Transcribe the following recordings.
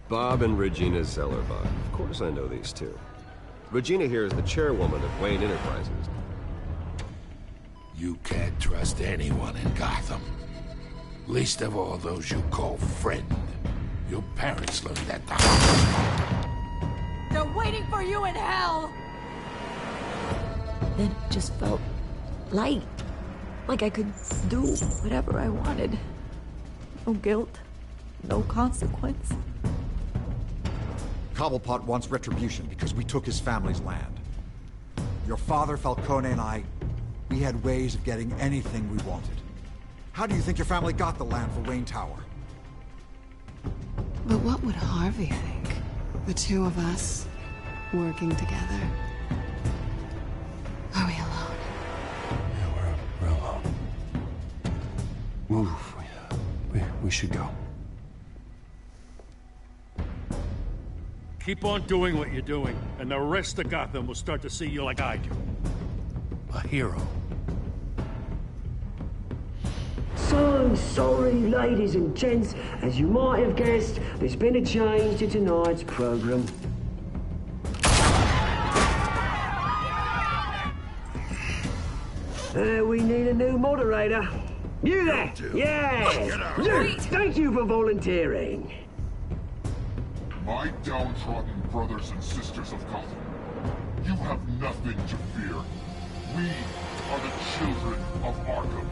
Bob and Regina Zellerbach. Of course I know these two. Regina here is the chairwoman of Wayne Enterprises. You can't trust anyone in Gotham. Least of all those you call friend. Your parents learned that the hard way. They're waiting for you in hell! Then it just felt light. Like I could do whatever I wanted. No guilt. No consequence. Cobblepot wants retribution because we took his family's land. Your father, Falcone, and I, we had ways of getting anything we wanted. How do you think your family got the land for Wayne Tower? But what would Harvey think? The two of us, working together. Are we alone? Yeah, we're alone. Move. We should go. Keep on doing what you're doing, and the rest of Gotham will start to see you like I do. A hero. So sorry, ladies and gents. As you might have guessed, there's been a change to tonight's program. We need a new moderator. You there? Yeah! Luke, thank you for volunteering. My downtrodden brothers and sisters of Gotham, you have nothing to fear. We are the children of Arkham.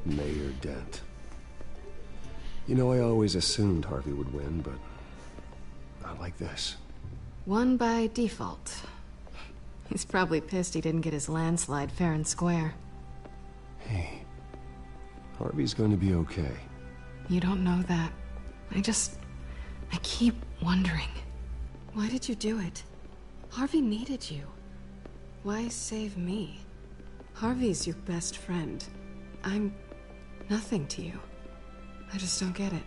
Mayor Dent. You know, I always assumed Harvey would win, but not like this. Won by default. He's probably pissed he didn't get his landslide fair and square. Hey, Harvey's going to be okay. You don't know that. I keep wondering. Why did you do it? Harvey needed you. Why save me? Harvey's your best friend. I'm nothing to you. I just don't get it.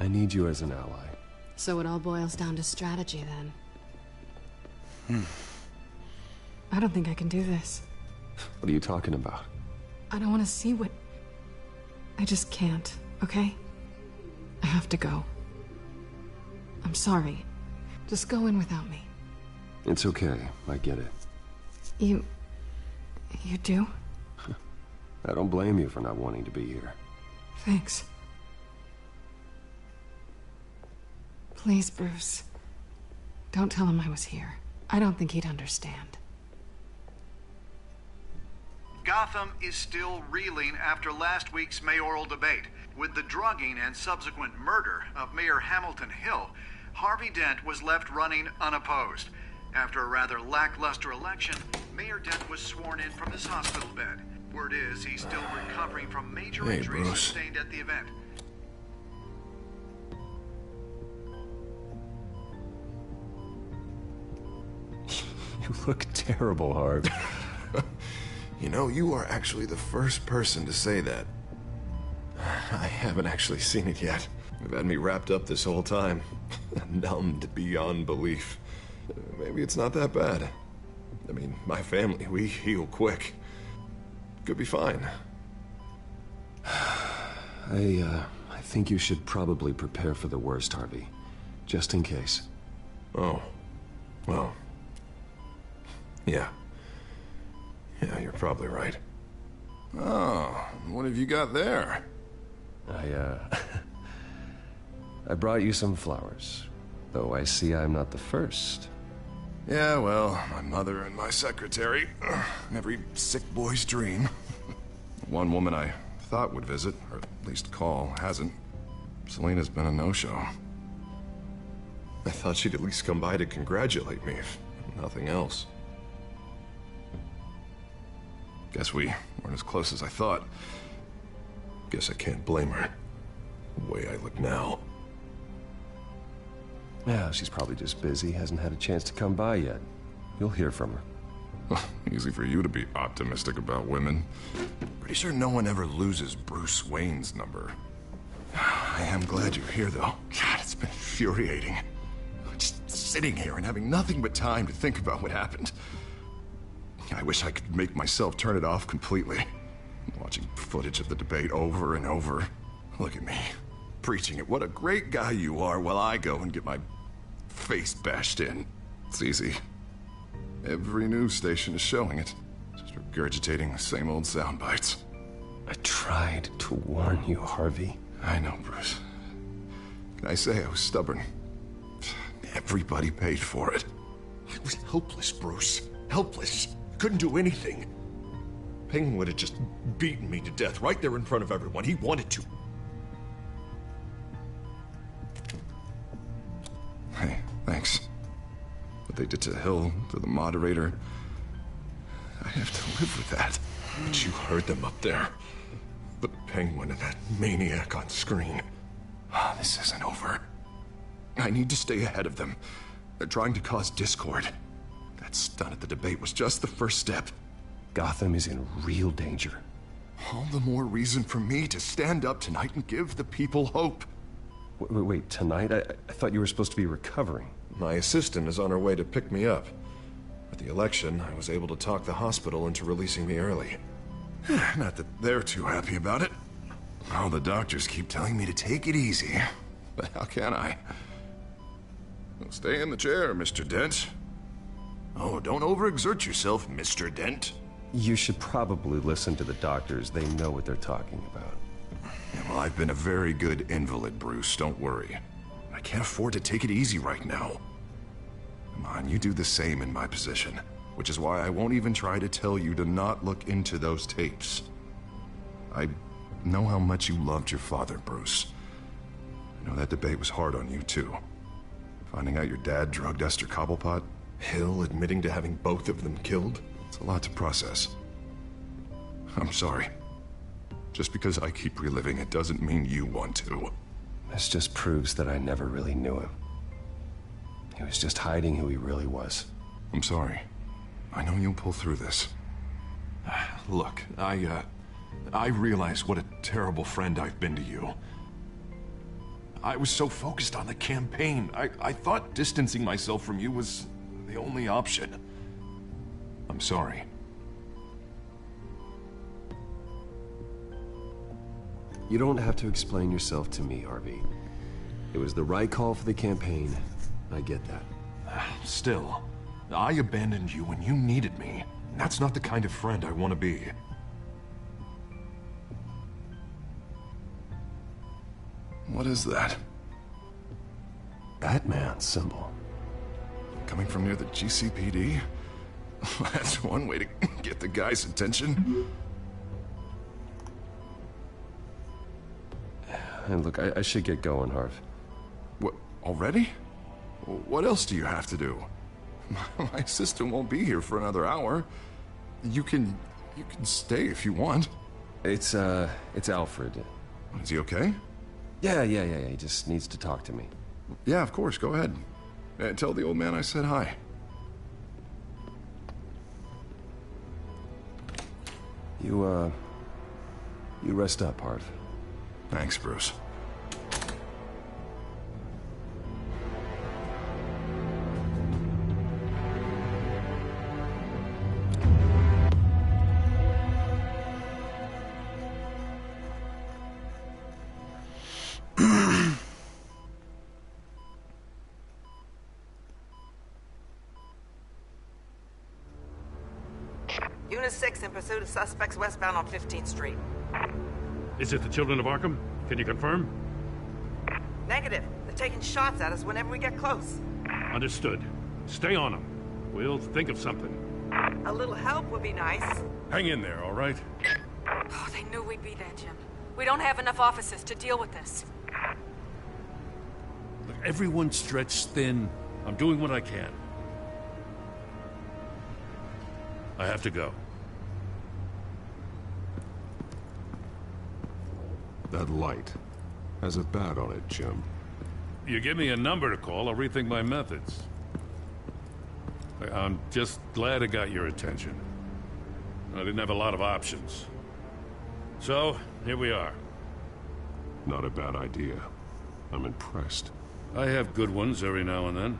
I need you as an ally. So it all boils down to strategy, then. I don't think I can do this. What are you talking about? I don't want to see what... I just can't, okay? I have to go. I'm sorry. Just go in without me. It's okay. I get it. You do? I don't blame you for not wanting to be here. Thanks. Please, Bruce. Don't tell him I was here. I don't think he'd understand. Gotham is still reeling after last week's mayoral debate. With the drugging and subsequent murder of Mayor Hamilton Hill, Harvey Dent was left running unopposed. After a rather lackluster election, Mayor Dent was sworn in from his hospital bed. Word is he's still recovering from major injuries sustained at the event. You look terrible, Harv. You know, you are actually the first person to say that. I haven't actually seen it yet. You've had me wrapped up this whole time. Numbed beyond belief. Maybe it's not that bad. I mean, my family, we heal quick. Could be fine. I think you should probably prepare for the worst, Harvey. Just in case. Oh. Well. Yeah. Yeah, you're probably right. Oh, what have you got there? I brought you some flowers. Though I see I'm not the first. Yeah, well, my mother and my secretary. Every sick boy's dream. One woman I thought would visit, or at least call, hasn't. Selena's been a no-show. I thought she'd at least come by to congratulate me, if nothing else. Guess we weren't as close as I thought. Guess I can't blame her. The way I look now. Yeah, she's probably just busy, hasn't had a chance to come by yet. You'll hear from her. Easy for you to be optimistic about women. Pretty sure no one ever loses Bruce Wayne's number. I am glad you're here, though. God, it's been infuriating. Just sitting here and having nothing but time to think about what happened. I wish I could make myself turn it off completely. Watching footage of the debate over and over. Look at me, preaching it. What a great guy you are, while I go and get my face bashed in. It's easy. Every news station is showing it. Just regurgitating the same old sound bites. I tried to warn you, Harvey. I know, Bruce. Can I say I was stubborn? Everybody paid for it. I was helpless, Bruce. Helpless. Couldn't do anything. Ping would have just beaten me to death right there in front of everyone. He wanted to. Hey, thanks. What they did to Hill, to the moderator, I have to live with that. But you heard them up there. The Penguin and that maniac on screen. This isn't over. I need to stay ahead of them. They're trying to cause discord. That stunt at the debate was just the first step. Gotham is in real danger. All the more reason for me to stand up tonight and give the people hope. Wait, tonight? I thought you were supposed to be recovering. My assistant is on her way to pick me up. At the election, I was able to talk the hospital into releasing me early. Not that they're too happy about it. All the doctors keep telling me to take it easy. But how can I? Well, stay in the chair, Mr. Dent. Oh, don't overexert yourself, Mr. Dent. You should probably listen to the doctors. They know what they're talking about. Yeah, well, I've been a very good invalid, Bruce. Don't worry. I can't afford to take it easy right now. Come on, you do the same in my position. Which is why I won't even try to tell you to not look into those tapes. I know how much you loved your father, Bruce. I know that debate was hard on you, too. Finding out your dad drugged Esther Cobblepot, Hill admitting to having both of them killed. It's a lot to process. I'm sorry. Just because I keep reliving it doesn't mean you want to. This just proves that I never really knew him. He was just hiding who he really was. I'm sorry. I know you'll pull through this. Look, I realize what a terrible friend I've been to you. I was so focused on the campaign. I thought distancing myself from you was the only option. I'm sorry. You don't have to explain yourself to me, Harvey. It was the right call for the campaign. I get that. Still, I abandoned you when you needed me. That's not the kind of friend I want to be. What is that? Batman symbol. Coming from near the GCPD? That's one way to get the guy's attention. And look, I should get going, Harv. What, already? What else do you have to do? My assistant won't be here for another hour. You can stay if you want. It's Alfred. Is he okay? Yeah, he just needs to talk to me. Yeah, of course, go ahead. Tell the old man I said hi. You rest up, Harv. Thanks, Bruce. Unit 6 in pursuit of suspects westbound on 15th Street. Is it the Children of Arkham? Can you confirm? Negative. They're taking shots at us whenever we get close. Understood. Stay on them. We'll think of something. A little help would be nice. Hang in there, all right? Oh, they knew we'd be there, Jim. We don't have enough officers to deal with this. Look, Everyone's stretched thin. I'm doing what I can. I have to go. That light has a bat on it, Jim. You give me a number to call, I'll rethink my methods. I'm just glad it got your attention. I didn't have a lot of options. So, here we are. Not a bad idea. I'm impressed. I have good ones every now and then.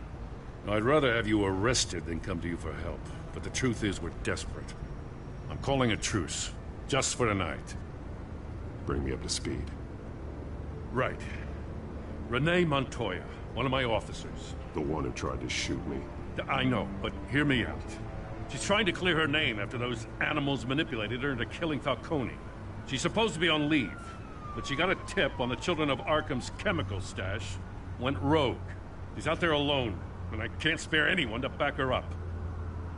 I'd rather have you arrested than come to you for help. But the truth is, we're desperate. I'm calling a truce. Just for tonight. Bring me up to speed. Right. Renee Montoya, one of my officers. The one who tried to shoot me. I know, but hear me out. She's trying to clear her name after those animals manipulated her into killing Falcone. She's supposed to be on leave, but she got a tip on the Children of Arkham's chemical stash, went rogue. She's out there alone, and I can't spare anyone to back her up.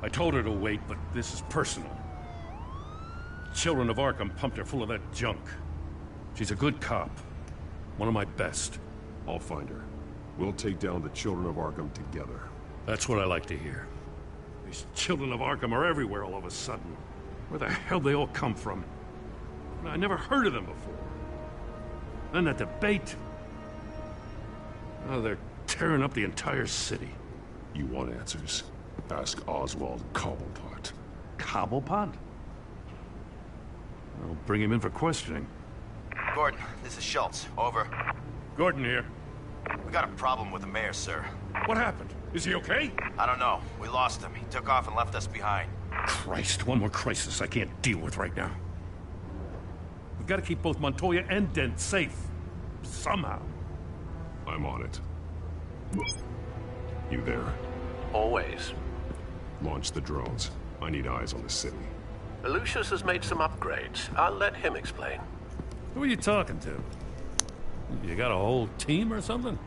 I told her to wait, but this is personal. Children of Arkham pumped her full of that junk. She's a good cop. One of my best. I'll find her. We'll take down the Children of Arkham together. That's what I like to hear. These Children of Arkham are everywhere all of a sudden. Where the hell they all come from? I never heard of them before. Then that debate. Oh, they're tearing up the entire city. You want answers? Ask Oswald Cobblepot. Cobblepot? I'll bring him in for questioning. Gordon, this is Schultz. Over. Gordon here. We got a problem with the mayor, sir. What happened? Is he okay? I don't know. We lost him. He took off and left us behind. Christ, one more crisis I can't deal with right now. We've got to keep both Montoya and Dent safe. Somehow. I'm on it. You there? Always. Launch the drones. I need eyes on the city. Lucius has made some upgrades. I'll let him explain. Who are you talking to? You got a whole team or something?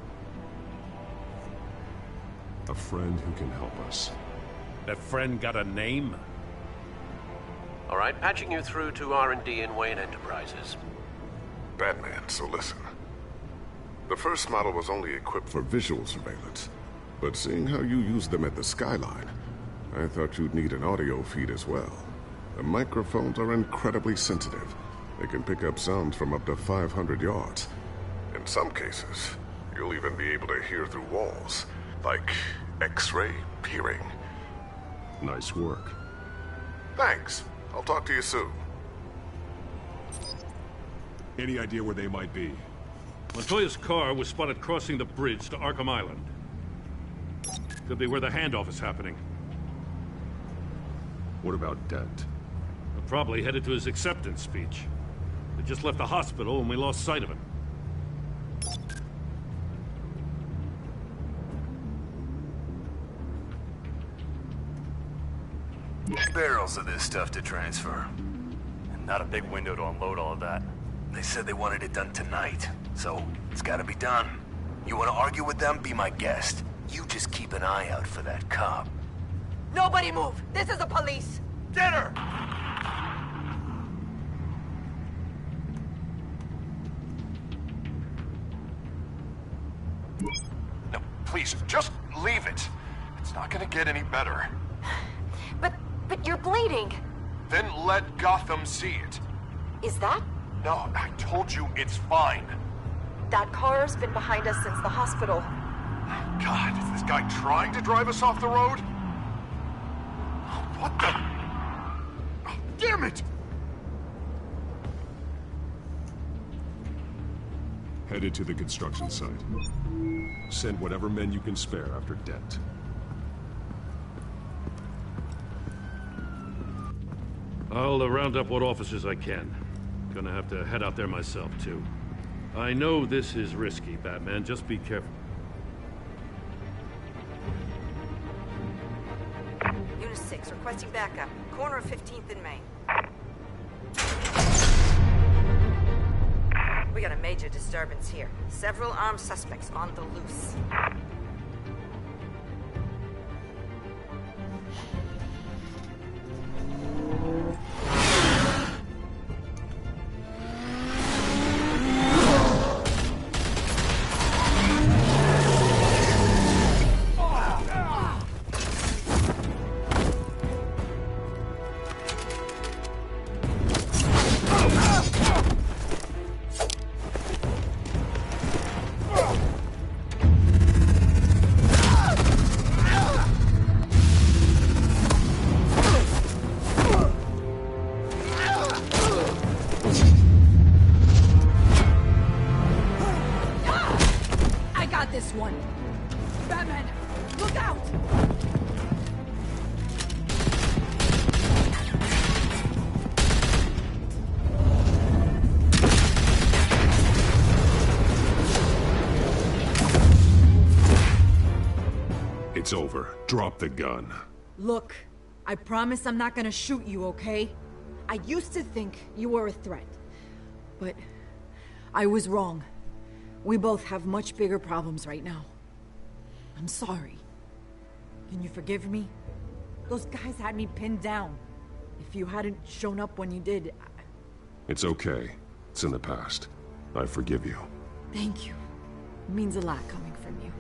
A friend who can help us. That friend got a name? All right, patching you through to R&D in Wayne Enterprises. Batman, so listen. The first model was only equipped for visual surveillance. But seeing how you use them at the Skyline, I thought you'd need an audio feed as well. The microphones are incredibly sensitive. They can pick up sounds from up to 500 yards. In some cases, you'll even be able to hear through walls, like X-ray peering. Nice work. Thanks. I'll talk to you soon. Any idea where they might be? Montoya's car was spotted crossing the bridge to Arkham Island. Could be where the handoff is happening. What about Dent? Probably headed to his acceptance speech. They just left the hospital and we lost sight of him. Barrels of this stuff to transfer. And not a big window to unload all of that. They said they wanted it done tonight, so it's gotta be done. You wanna argue with them? Be my guest. You just keep an eye out for that cop. Nobody move! This is the police! Get her! No, please, just leave it. It's not gonna get any better. But you're bleeding. Then let Gotham see it. Is that? No, I told you it's fine. That car's been behind us since the hospital. God, is this guy trying to drive us off the road? What the? Oh, damn it! Headed to the construction site. Send whatever men you can spare after Dent. I'll round up what officers I can. Gonna have to head out there myself, too. I know this is risky, Batman. Just be careful. Unit 6, requesting backup. Corner of 15th and Main. We got a major disturbance here. Several armed suspects on the loose. one. Batman, look out! It's over. Drop the gun. Look, I promise I'm not gonna shoot you, okay? I used to think you were a threat, but I was wrong. We both have much bigger problems right now. I'm sorry. Can you forgive me? Those guys had me pinned down. If you hadn't shown up when you did, It's okay. It's in the past. I forgive you. Thank you. It means a lot coming from you.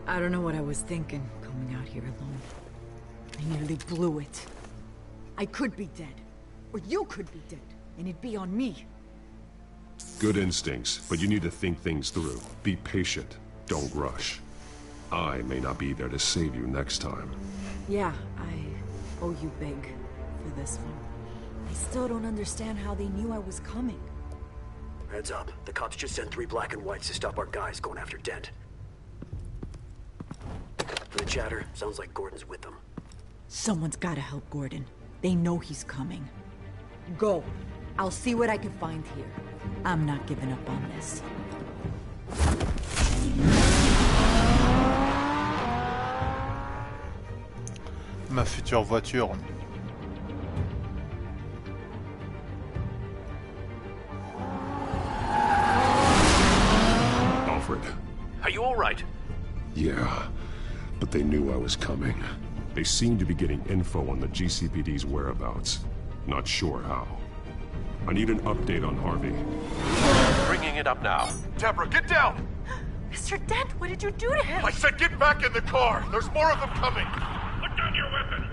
I don't know what I was thinking, coming out here alone. I nearly blew it. I could be dead. Or you could be dead. And it'd be on me. Good instincts, but you need to think things through. Be patient. Don't rush. I may not be there to save you next time. Yeah, I owe you big for this one. I still don't understand how they knew I was coming. Heads up. The cops just sent 3 black and whites to stop our guys going after Dent. From the chatter, sounds like Gordon's with them. Someone's gotta help Gordon. They know he's coming. Go. I'll see what I can find here. I'm not giving up on this. Ma future voiture. Alfred. Are you all right? Yeah, but they knew I was coming. They seem to be getting info on the GCPD's whereabouts. Not sure how. I need an update on Harvey. Bringing it up now. Deborah, get down! Mr. Dent, what did you do to him? I said get back in the car! There's more of them coming! Put down your weapon!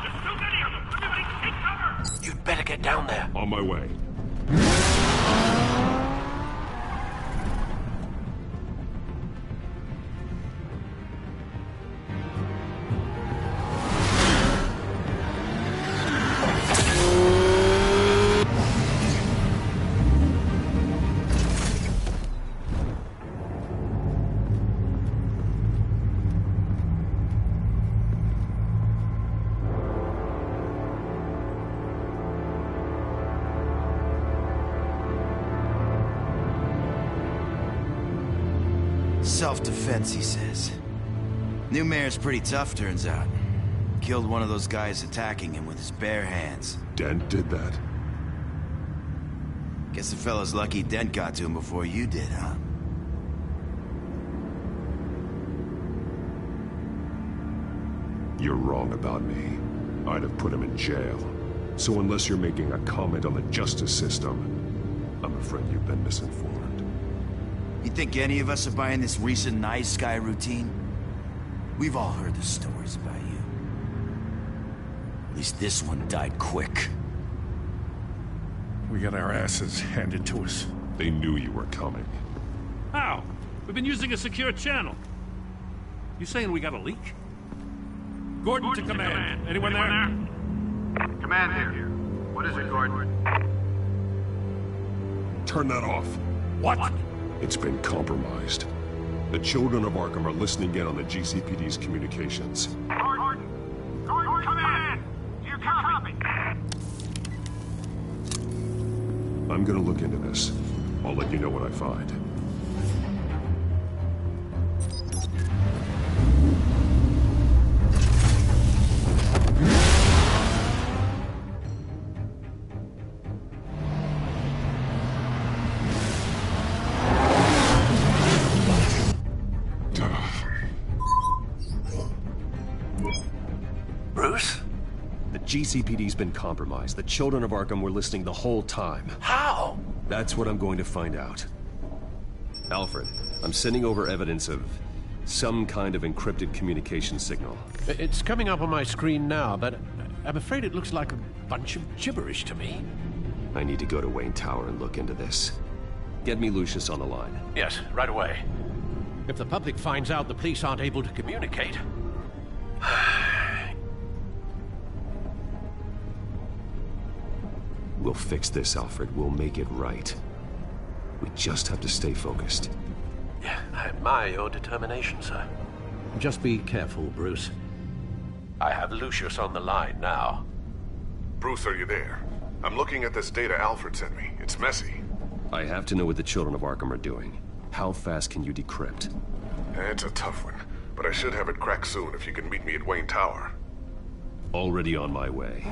There's too many of them! Everybody take cover! You'd better get down there. On my way. Self-defense, he says. New mayor's pretty tough, turns out. Killed one of those guys attacking him with his bare hands. Dent did that? Guess the fella's lucky Dent got to him before you did, huh? You're wrong about me. I'd have put him in jail. So unless you're making a comment on the justice system, I'm afraid you've been misinformed. You think any of us are buying this recent nice guy routine? We've all heard the stories about you. At least this one died quick. We got our asses handed to us. They knew you were coming. How? We've been using a secure channel. You saying we got a leak? Gordon to command. Anyone there? Command here. What is it, Gordon? Turn that off. What? It's been compromised. The children of Arkham are listening in on the GCPD's communications. Gordon, command! Do you copy? I'm gonna look into this. I'll let you know what I find. GCPD's been compromised. The children of Arkham were listening the whole time. How? That's what I'm going to find out. Alfred, I'm sending over evidence of some kind of encrypted communication signal. It's coming up on my screen now, but I'm afraid it looks like a bunch of gibberish to me. I need to go to Wayne Tower and look into this. Get me Lucius on the line. Yes, right away. If the public finds out the police aren't able to communicate... We'll fix this, Alfred. We'll make it right. We just have to stay focused. Yeah, I admire your determination, sir. Just be careful, Bruce. I have Lucius on the line now. Bruce, are you there? I'm looking at this data Alfred sent me. It's messy. I have to know what the Children of Arkham are doing. How fast can you decrypt? It's a tough one, but I should have it cracked soon if you can meet me at Wayne Tower. Already on my way.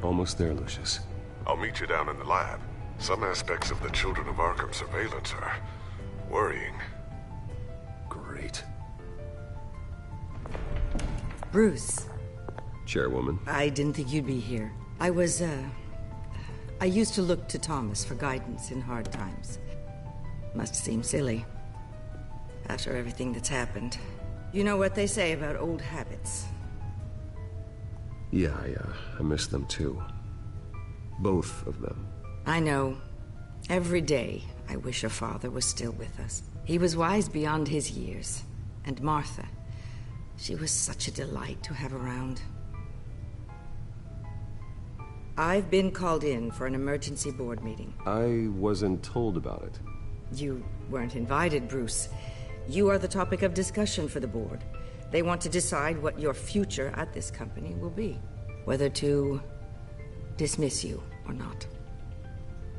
Almost there, Lucius. I'll meet you down in the lab. Some aspects of the Children of Arkham surveillance are worrying. Great. Bruce. Chairwoman. I didn't think you'd be here. I used to look to Thomas for guidance in hard times. Must seem silly. After everything that's happened. You know what they say about old habits. Yeah, I miss them too. Both of them. I know. Every day, I wish your father was still with us. He was wise beyond his years. And Martha, she was such a delight to have around. I've been called in for an emergency board meeting. I wasn't told about it. You weren't invited, Bruce. You are the topic of discussion for the board. They want to decide what your future at this company will be. Whether to dismiss you or not.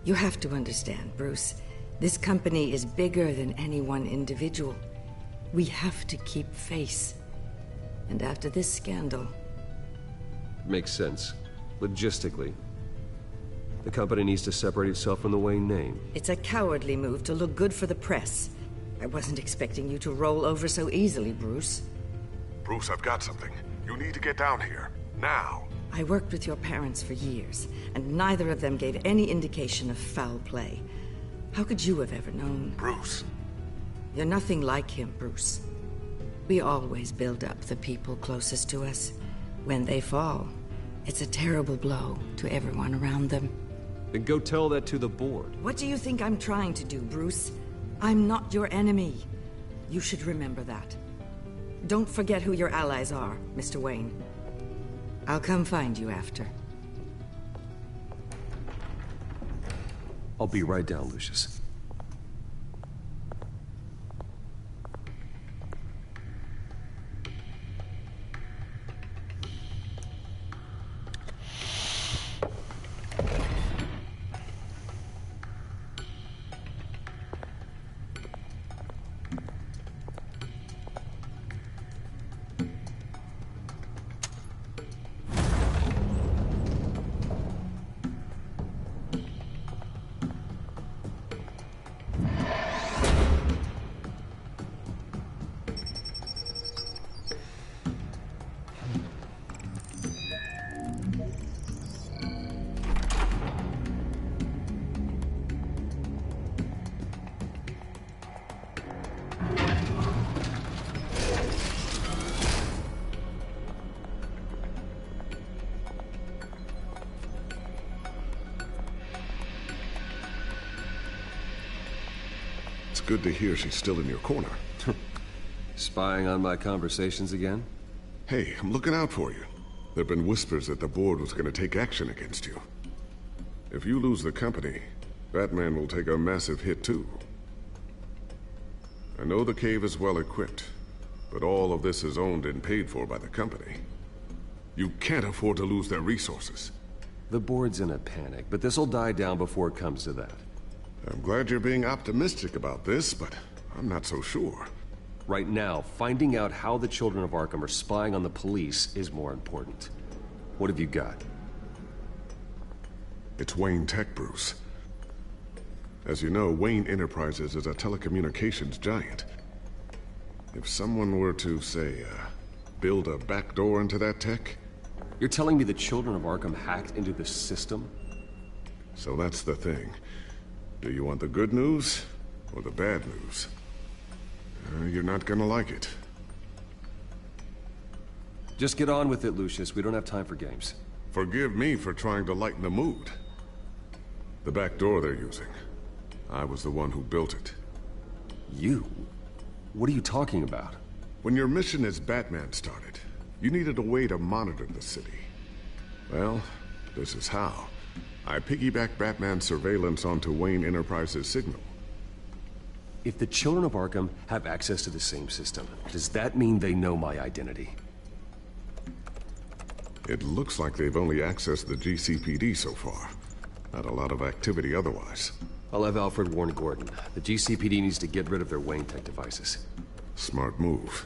You have to understand, Bruce. This company is bigger than any one individual. We have to keep face. And after this scandal... Makes sense. Logistically. The company needs to separate itself from the Wayne name. It's a cowardly move to look good for the press. I wasn't expecting you to roll over so easily, Bruce. Bruce, I've got something. You need to get down here. Now. I worked with your parents for years, and neither of them gave any indication of foul play. How could you have ever known? Bruce. You're nothing like him, Bruce. We always build up the people closest to us. When they fall, it's a terrible blow to everyone around them. Then go tell that to the board. What do you think I'm trying to do, Bruce? I'm not your enemy. You should remember that. Don't forget who your allies are, Mr. Wayne. I'll come find you after. I'll be right down, Lucius. Good to hear she's still in your corner. Spying on my conversations again? Hey, I'm looking out for you. There have been whispers that the board was going to take action against you. If you lose the company, Batman will take a massive hit too. I know the cave is well equipped, but all of this is owned and paid for by the company. You can't afford to lose their resources. The board's in a panic, but this'll die down before it comes to that. I'm glad you're being optimistic about this, but I'm not so sure. Right now, finding out how the Children of Arkham are spying on the police is more important. What have you got? It's Wayne Tech, Bruce. As you know, Wayne Enterprises is a telecommunications giant. If someone were to, say, build a backdoor into that tech... You're telling me the Children of Arkham hacked into the system? So that's the thing. Do you want the good news, or the bad news. You're not gonna like it. Just get on with it, Lucius. We don't have time for games. Forgive me for trying to lighten the mood. The back door they're using. I was the one who built it. You? What are you talking about? When your mission as Batman started, you needed a way to monitor the city. Well, this is how. I piggybacked Batman's surveillance onto Wayne Enterprises' signal. If the children of Arkham have access to the same system, does that mean they know my identity? It looks like they've only accessed the GCPD so far. Not a lot of activity otherwise. I'll have Alfred warn Gordon. The GCPD needs to get rid of their Wayne Tech devices. Smart move.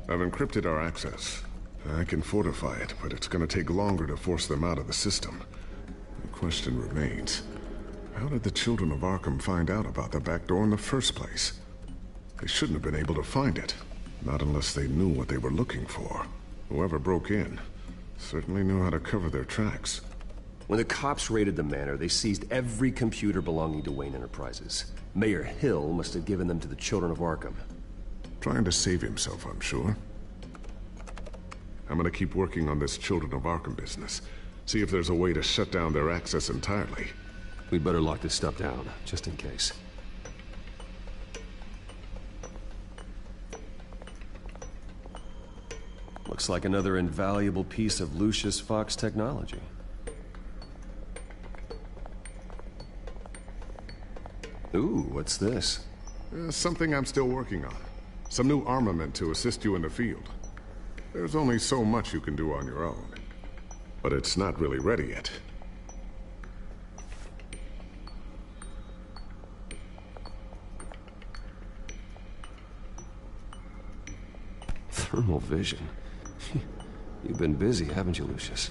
I've encrypted our access. I can fortify it, but it's gonna take longer to force them out of the system. The question remains, how did the children of Arkham find out about the back door in the first place? They shouldn't have been able to find it. Not unless they knew what they were looking for. Whoever broke in certainly knew how to cover their tracks. When the cops raided the manor, they seized every computer belonging to Wayne Enterprises. Mayor Hill must have given them to the children of Arkham. Trying to save himself, I'm sure. I'm gonna keep working on this Children of Arkham business. See if there's a way to shut down their access entirely. We'd better lock this stuff down, just in case. Looks like another invaluable piece of Lucius Fox technology. Ooh, what's this? Something I'm still working on. Some new armament to assist you in the field. There's only so much you can do on your own. But it's not really ready yet. Thermal vision. You've been busy, haven't you, Lucius?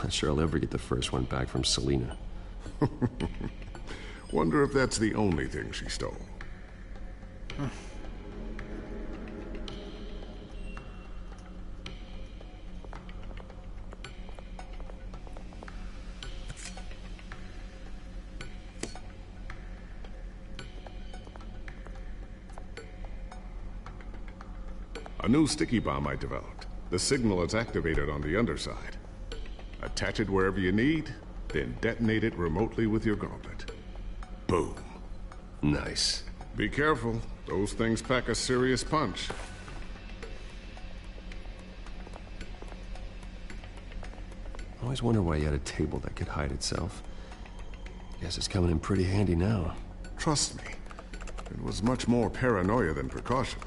Not sure I'll ever get the first one back from Selina. Wonder if that's the only thing she stole. A new sticky bomb I developed. The signal is activated on the underside. Attach it wherever you need, then detonate it remotely with your gauntlet. Boom. Nice. Be careful. Those things pack a serious punch. I always wonder why you had a table that could hide itself. Guess it's coming in pretty handy now. Trust me, it was much more paranoia than precaution.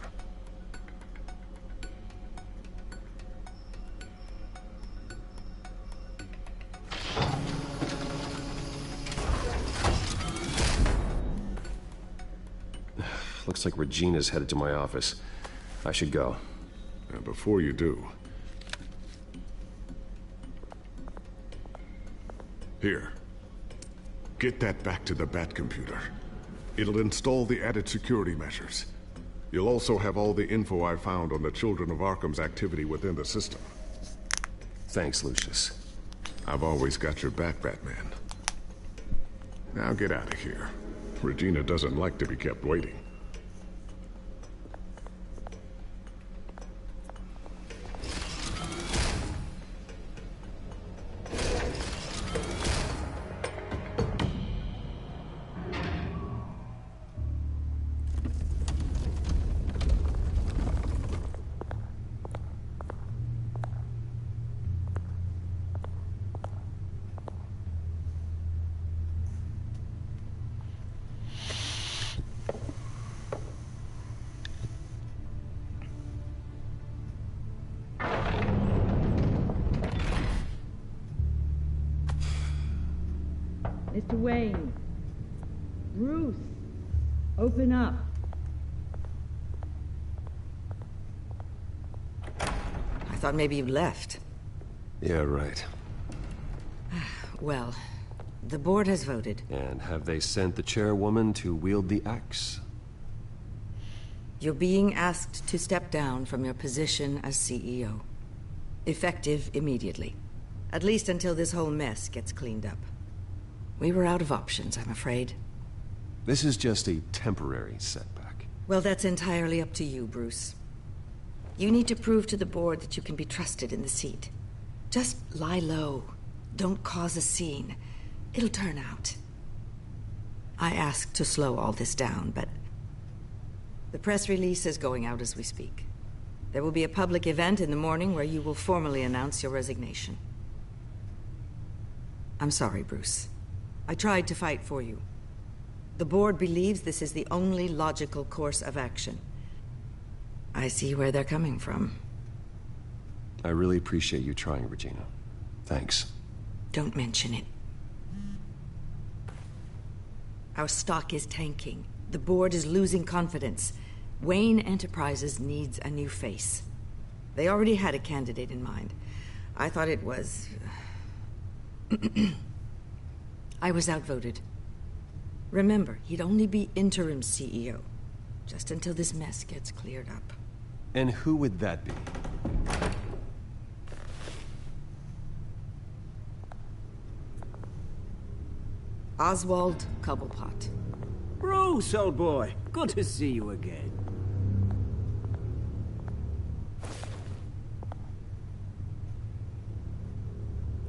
Looks like Regina's headed to my office. I should go. And before you do... Here. Get that back to the Bat computer. It'll install the added security measures. You'll also have all the info I found on the Children of Arkham's activity within the system. Thanks, Lucius. I've always got your back, Batman. Now get out of here. Regina doesn't like to be kept waiting. Mr. Wayne. Bruce. Open up. thought maybe you left. Yeah, right. Well, the board has voted. And have they sent the chairwoman to wield the axe? You're being asked to step down from your position as CEO. Effective immediately. At least until this whole mess gets cleaned up. We were out of options, I'm afraid. This is just a temporary setback. Well, that's entirely up to you, Bruce. You need to prove to the board that you can be trusted in the seat. Just lie low. Don't cause a scene. It'll turn out. I asked to slow all this down, but the press release is going out as we speak. There will be a public event in the morning where you will formally announce your resignation. I'm sorry, Bruce. I tried to fight for you. The board believes this is the only logical course of action. I see where they're coming from. I really appreciate you trying, Regina. Thanks. Don't mention it. Our stock is tanking. The board is losing confidence. Wayne Enterprises needs a new face. They already had a candidate in mind. I thought it was... I was outvoted. Remember, he'd only be interim CEO, just until this mess gets cleared up. And who would that be? Oswald Cobblepot. Bruce, old boy. Good to see you again.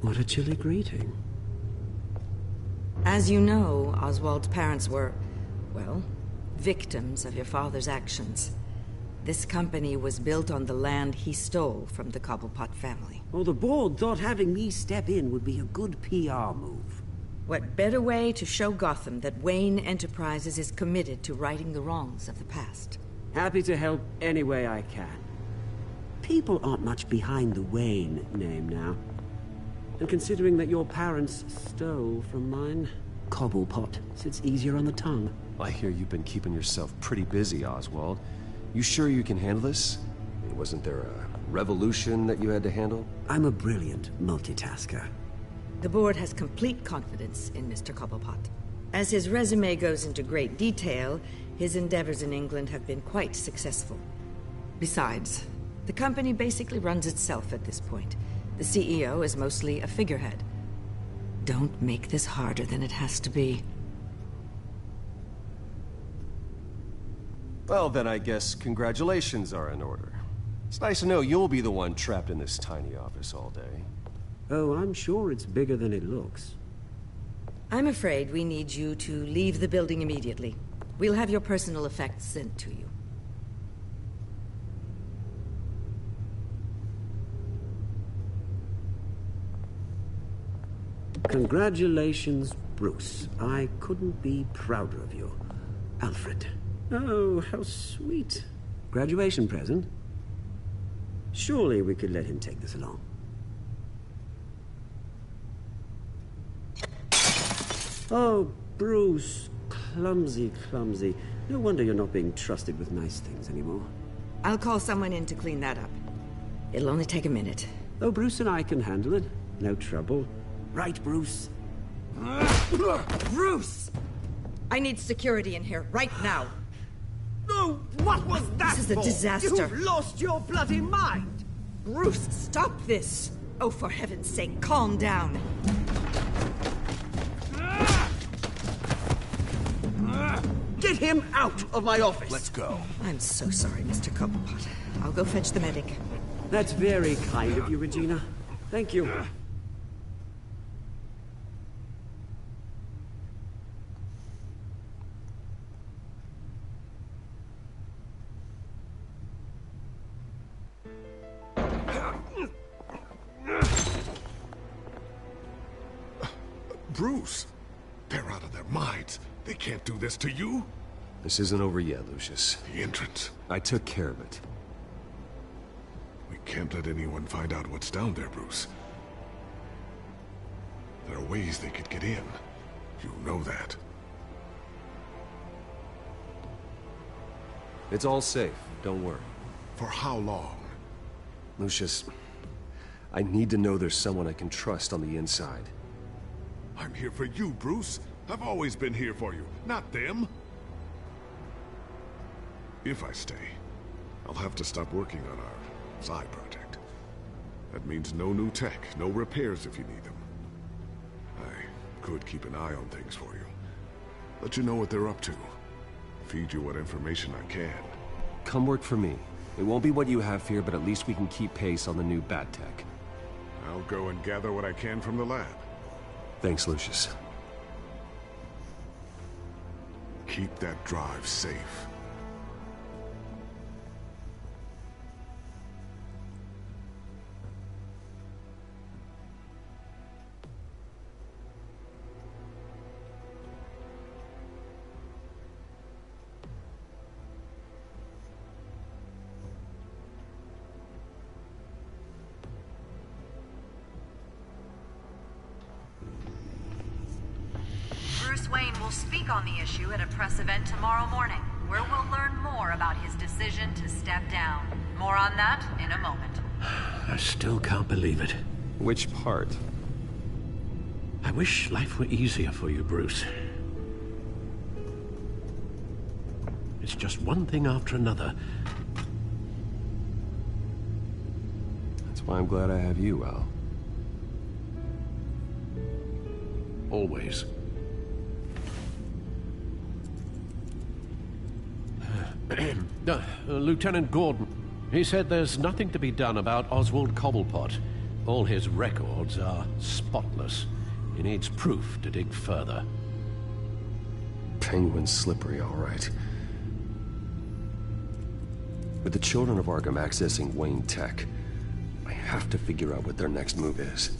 What a chilly greeting. As you know, Oswald's parents were, well, victims of your father's actions. This company was built on the land he stole from the Cobblepot family. Well, the board thought having me step in would be a good PR move. What better way to show Gotham that Wayne Enterprises is committed to righting the wrongs of the past? Happy to help any way I can. People aren't much behind the Wayne name now. And considering that your parents stole from mine, Cobblepot sits easier on the tongue. I hear you've been keeping yourself pretty busy, Oswald. You sure you can handle this? Wasn't there a revolution that you had to handle? I'm a brilliant multitasker. The board has complete confidence in Mr. Cobblepot. As his resume goes into great detail, his endeavors in England have been quite successful. Besides, the company basically runs itself at this point. The CEO is mostly a figurehead. Don't make this harder than it has to be. Well, then I guess congratulations are in order. It's nice to know you'll be the one trapped in this tiny office all day. Oh, I'm sure it's bigger than it looks. I'm afraid we need you to leave the building immediately. We'll have your personal effects sent to you. Congratulations, Bruce. I couldn't be prouder of you. Alfred. Oh, how sweet. Graduation present? Surely we could let him take this along. Oh, Bruce. Clumsy, clumsy. No wonder you're not being trusted with nice things anymore. I'll call someone in to clean that up. It'll only take a minute. Oh, Bruce and I can handle it. No trouble. Right, Bruce? Bruce! I need security in here, right now. No, what was that? This is a disaster. You've lost your bloody mind! Bruce, stop this! Oh, for heaven's sake, calm down. Get him out of my office! Let's go. I'm so sorry, Mr. Cobblepot. I'll go fetch the medic. That's very kind of you, Regina. Thank you. Bruce, they're out of their minds. They can't do this to you. This isn't over yet, Lucius. The entrance. I took care of it. We can't let anyone find out what's down there, Bruce. There are ways they could get in. You know that. It's all safe. Don't worry. For how long? Lucius, I need to know there's someone I can trust on the inside. I'm here for you, Bruce. I've always been here for you, not them. If I stay, I'll have to stop working on our side project. That means no new tech, no repairs if you need them. I could keep an eye on things for you. Let you know what they're up to. Feed you what information I can. Come work for me. It won't be what you have here, but at least we can keep pace on the new bat tech. I'll go and gather what I can from the lab. Thanks, Lucius. Keep that drive safe. Bruce Wayne will speak on the issue at a press event tomorrow morning, where we'll learn more about his decision to step down. More on that in a moment. I still can't believe it. Which part? I wish life were easier for you, Bruce. It's just one thing after another. That's why I'm glad I have you, Al. Always. Lieutenant Gordon, he said there's nothing to be done about Oswald Cobblepot. All his records are spotless. He needs proof to dig further. Penguin's slippery, all right. With the children of Arkham accessing Wayne Tech, I have to figure out what their next move is.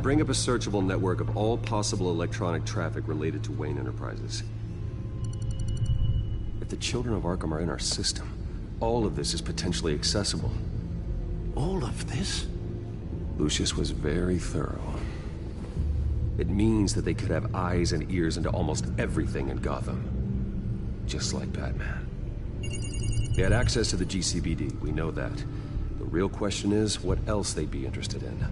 Bring up a searchable network of all possible electronic traffic related to Wayne Enterprises. If the children of Arkham are in our system, all of this is potentially accessible. All of this? Lucius was very thorough. It means that they could have eyes and ears into almost everything in Gotham. Just like Batman. They had access to the GCPD, we know that. The real question is, what else they'd be interested in.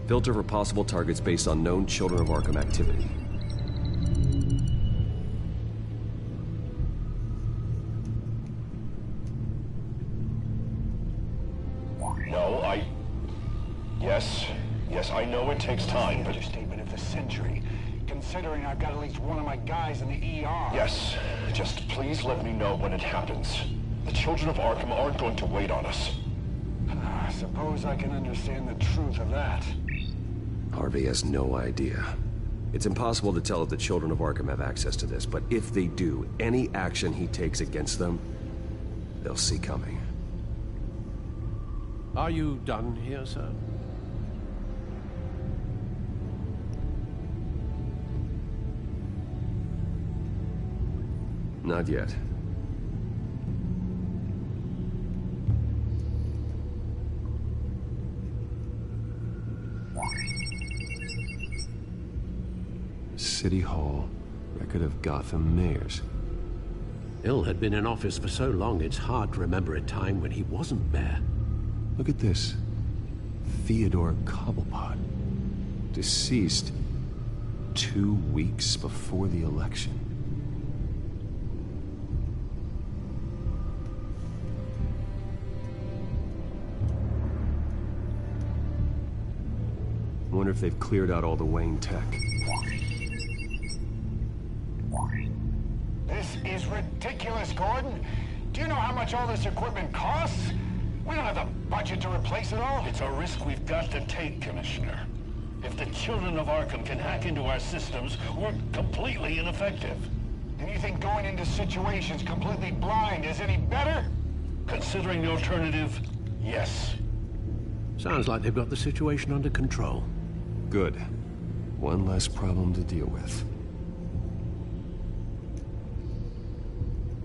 Filter for possible targets based on known Children of Arkham activity. No, Yes, I know it takes time, but... Understatement of the century, considering I've got at least one of my guys in the ER. Yes, just please let me know when it happens. The Children of Arkham aren't going to wait on us. I suppose I can understand the truth of that. Harvey has no idea. It's impossible to tell if the Children of Arkham have access to this, but if they do, any action he takes against them, they'll see coming. Are you done here, sir? Not yet. City Hall, record of Gotham mayors. Hill had been in office for so long, it's hard to remember a time when he wasn't mayor. Look at this. Theodore Cobblepot. Deceased 2 weeks before the election. I wonder if they've cleared out all the Wayne tech. This is ridiculous, Gordon. Do you know how much all this equipment costs? We don't have the budget to replace it all. It's a risk we've got to take, Commissioner. If the Children of Arkham can hack into our systems, we're completely ineffective. And you think going into situations completely blind is any better? Considering the alternative, yes. Sounds like they've got the situation under control. Good. One less problem to deal with.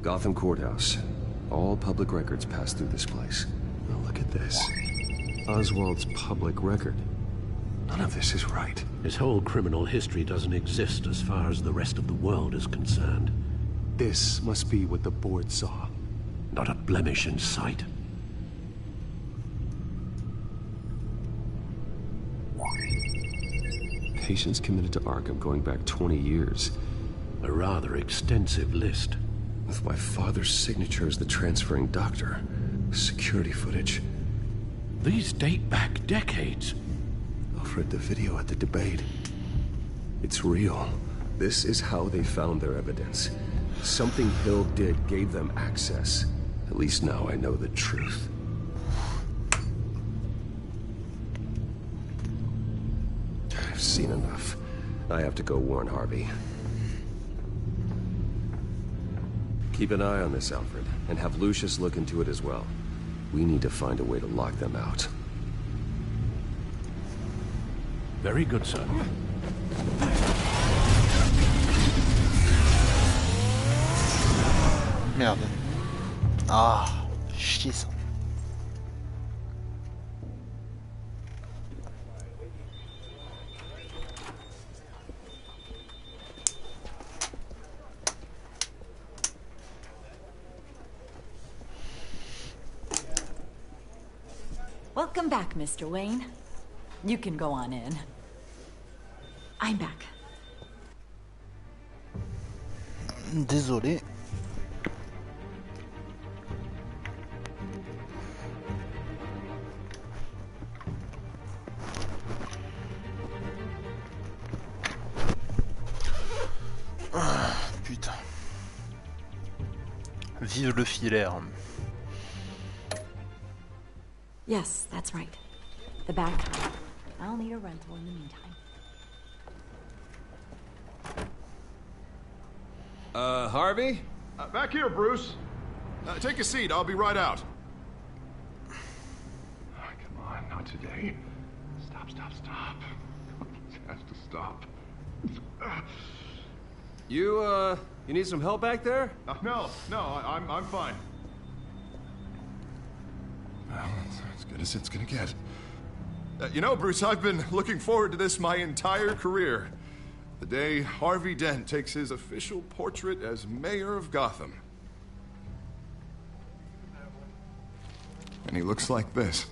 Gotham Courthouse. All public records pass through this place. Now look at this. Oswald's public record. None of this is right. His whole criminal history doesn't exist as far as the rest of the world is concerned. This must be what the board saw. Not a blemish in sight. Patients committed to Arkham going back 20 years. A rather extensive list. With my father's signature as the transferring doctor. Security footage. These date back decades. I've read the video at the debate. It's real. This is how they found their evidence. Something Hill did gave them access. At least now I know the truth. I've seen enough. I have to go warn Harvey. Keep an eye on this, Alfred, and have Lucius look into it as well. We need to find a way to lock them out. Very good, sir. Merde. Ah, chier ça. Welcome back, Mr. Wayne. You can go on in. I'm back. Désolé. Ah, putain. Vive le filaire. Yes, that's right. The back. I'll need a rental in the meantime. Harvey? Back here, Bruce. Take a seat. I'll be right out. Oh, come on, not today. Stop. has to stop. You need some help back there? No, I'm fine. Well, that's as good as it's gonna get. You know, Bruce, I've been looking forward to this my entire career. The day Harvey Dent takes his official portrait as mayor of Gotham. And he looks like this.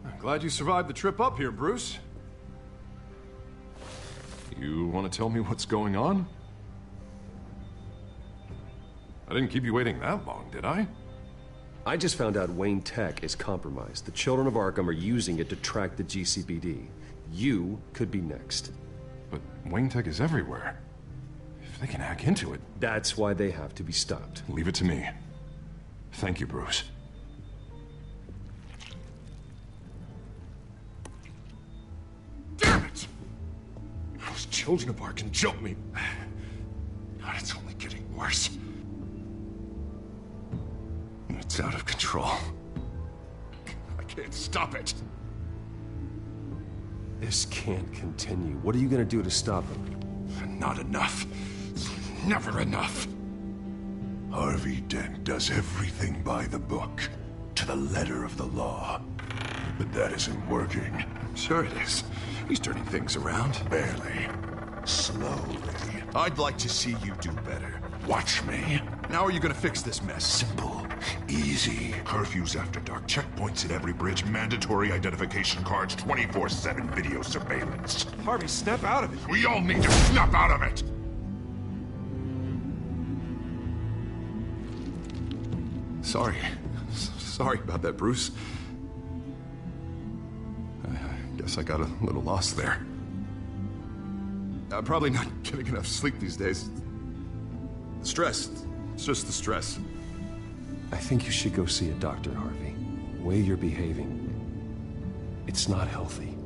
I'm glad you survived the trip up here, Bruce. You want to tell me what's going on? I didn't keep you waiting that long, did I? I just found out Wayne Tech is compromised. The children of Arkham are using it to track the GCPD. You could be next. But Wayne Tech is everywhere. If they can hack into it... That's why they have to be stopped. Leave it to me. Thank you, Bruce. Damn it! Those children of Arkham jumped me. God, it's only getting worse. It's out of control. I can't stop it. This can't continue. What are you gonna do to stop him? Not enough. Never enough. Harvey Dent does everything by the book, to the letter of the law. But that isn't working. Sure it is. He's turning things around. Barely. Slowly. I'd like to see you do better. Watch me. Now are you gonna fix this mess? Simple. Easy. Curfews after dark, checkpoints at every bridge, mandatory identification cards, 24/7 video surveillance. Harvey, snap out of it. We all need to snap out of it! Sorry. Sorry about that, Bruce. I guess I got a little lost there. I'm probably not getting enough sleep these days. Stress. It's just the stress. I think you should go see a doctor, Harvey. The way you're behaving, it's not healthy.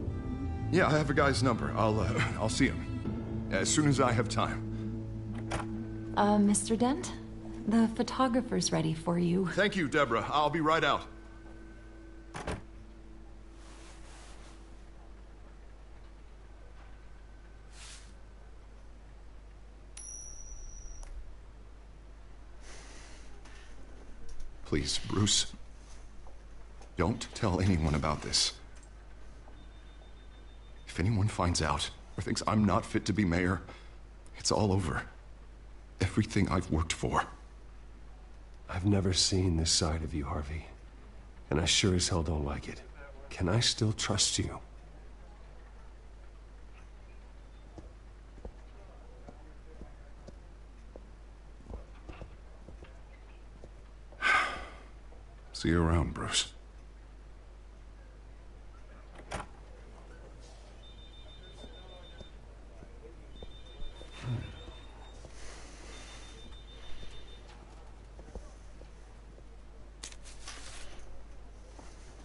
Yeah, I have a guy's number. I'll see him as soon as I have time. Mr. Dent? The photographer's ready for you. Thank you, Deborah. I'll be right out. Please, Bruce. Don't tell anyone about this. If anyone finds out or thinks I'm not fit to be mayor, it's all over. Everything I've worked for. I've never seen this side of you, Harvey. And I sure as hell don't like it. Can I still trust you? See you around, Bruce.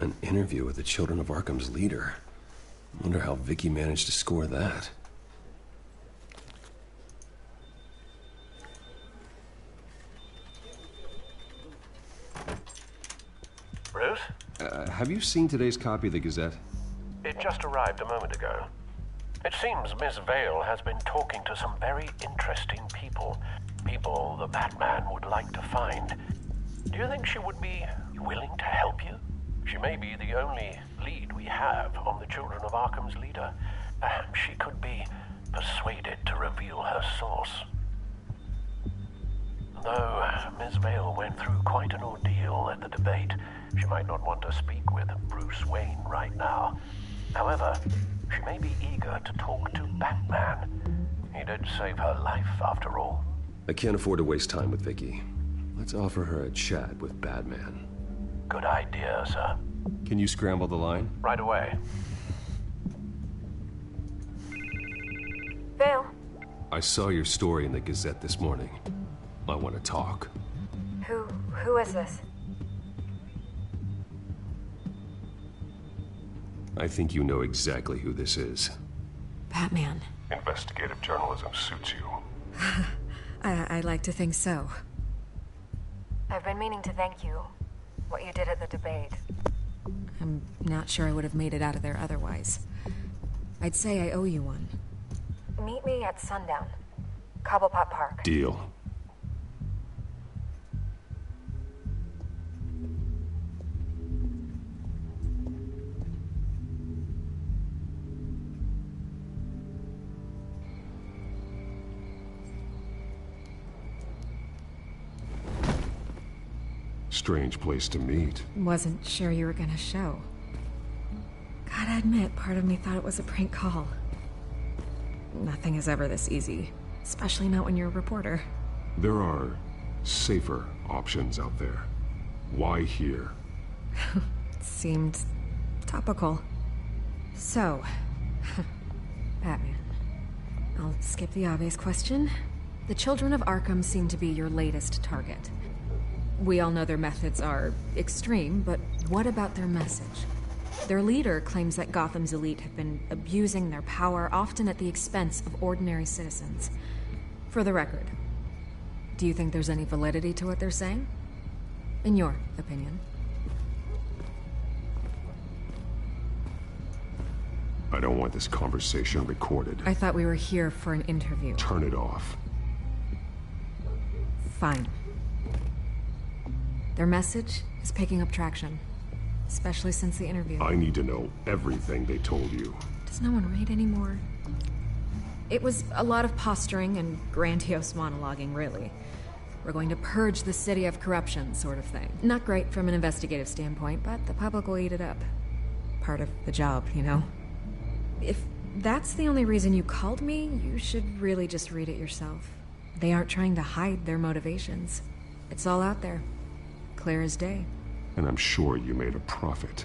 An interview with the Children of Arkham's leader. Wonder how Vicky managed to score that. Bruce? Have you seen today's copy of the Gazette? It just arrived a moment ago. It seems Miss Vale has been talking to some very interesting people. People the Batman would like to find. Do you think she would be willing to help you? She may be the only lead we have on the Children of Arkham's leader. Perhaps she could be persuaded to reveal her source. Though Miss Vale went through quite an ordeal at the debate, she might not want to speak with Bruce Wayne right now. However, she may be eager to talk to Batman. He did save her life, after all. I can't afford to waste time with Vicky. Let's offer her a chat with Batman. Good idea, sir. Can you scramble the line? Right away. Vale. I saw your story in the Gazette this morning. I want to talk. Who is this? I think you know exactly who this is. Batman. Investigative journalism suits you. I like to think so. I've been meaning to thank you. What you did at the debate. I'm not sure I would have made it out of there otherwise. I'd say I owe you one. Meet me at sundown. Cobblepot Park. Deal. Strange place to meet. Wasn't sure you were gonna show. Gotta admit, part of me thought it was a prank call. Nothing is ever this easy, especially not when you're a reporter. There are safer options out there. Why here? Seemed topical. So, Batman. I'll skip the obvious question. The children of Arkham seem to be your latest target. We all know their methods are extreme, but what about their message? Their leader claims that Gotham's elite have been abusing their power, often at the expense of ordinary citizens. For the record, do you think there's any validity to what they're saying? In your opinion? I don't want this conversation recorded. I thought we were here for an interview. Turn it off. Fine. Their message is picking up traction, especially since the interview. I need to know everything they told you. Does no one read anymore? It was a lot of posturing and grandiose monologuing, really. We're going to purge the city of corruption, sort of thing. Not great from an investigative standpoint, but the public will eat it up. Part of the job, you know? If that's the only reason you called me, you should really just read it yourself. They aren't trying to hide their motivations. It's all out there. Clear as day. And I'm sure you made a profit.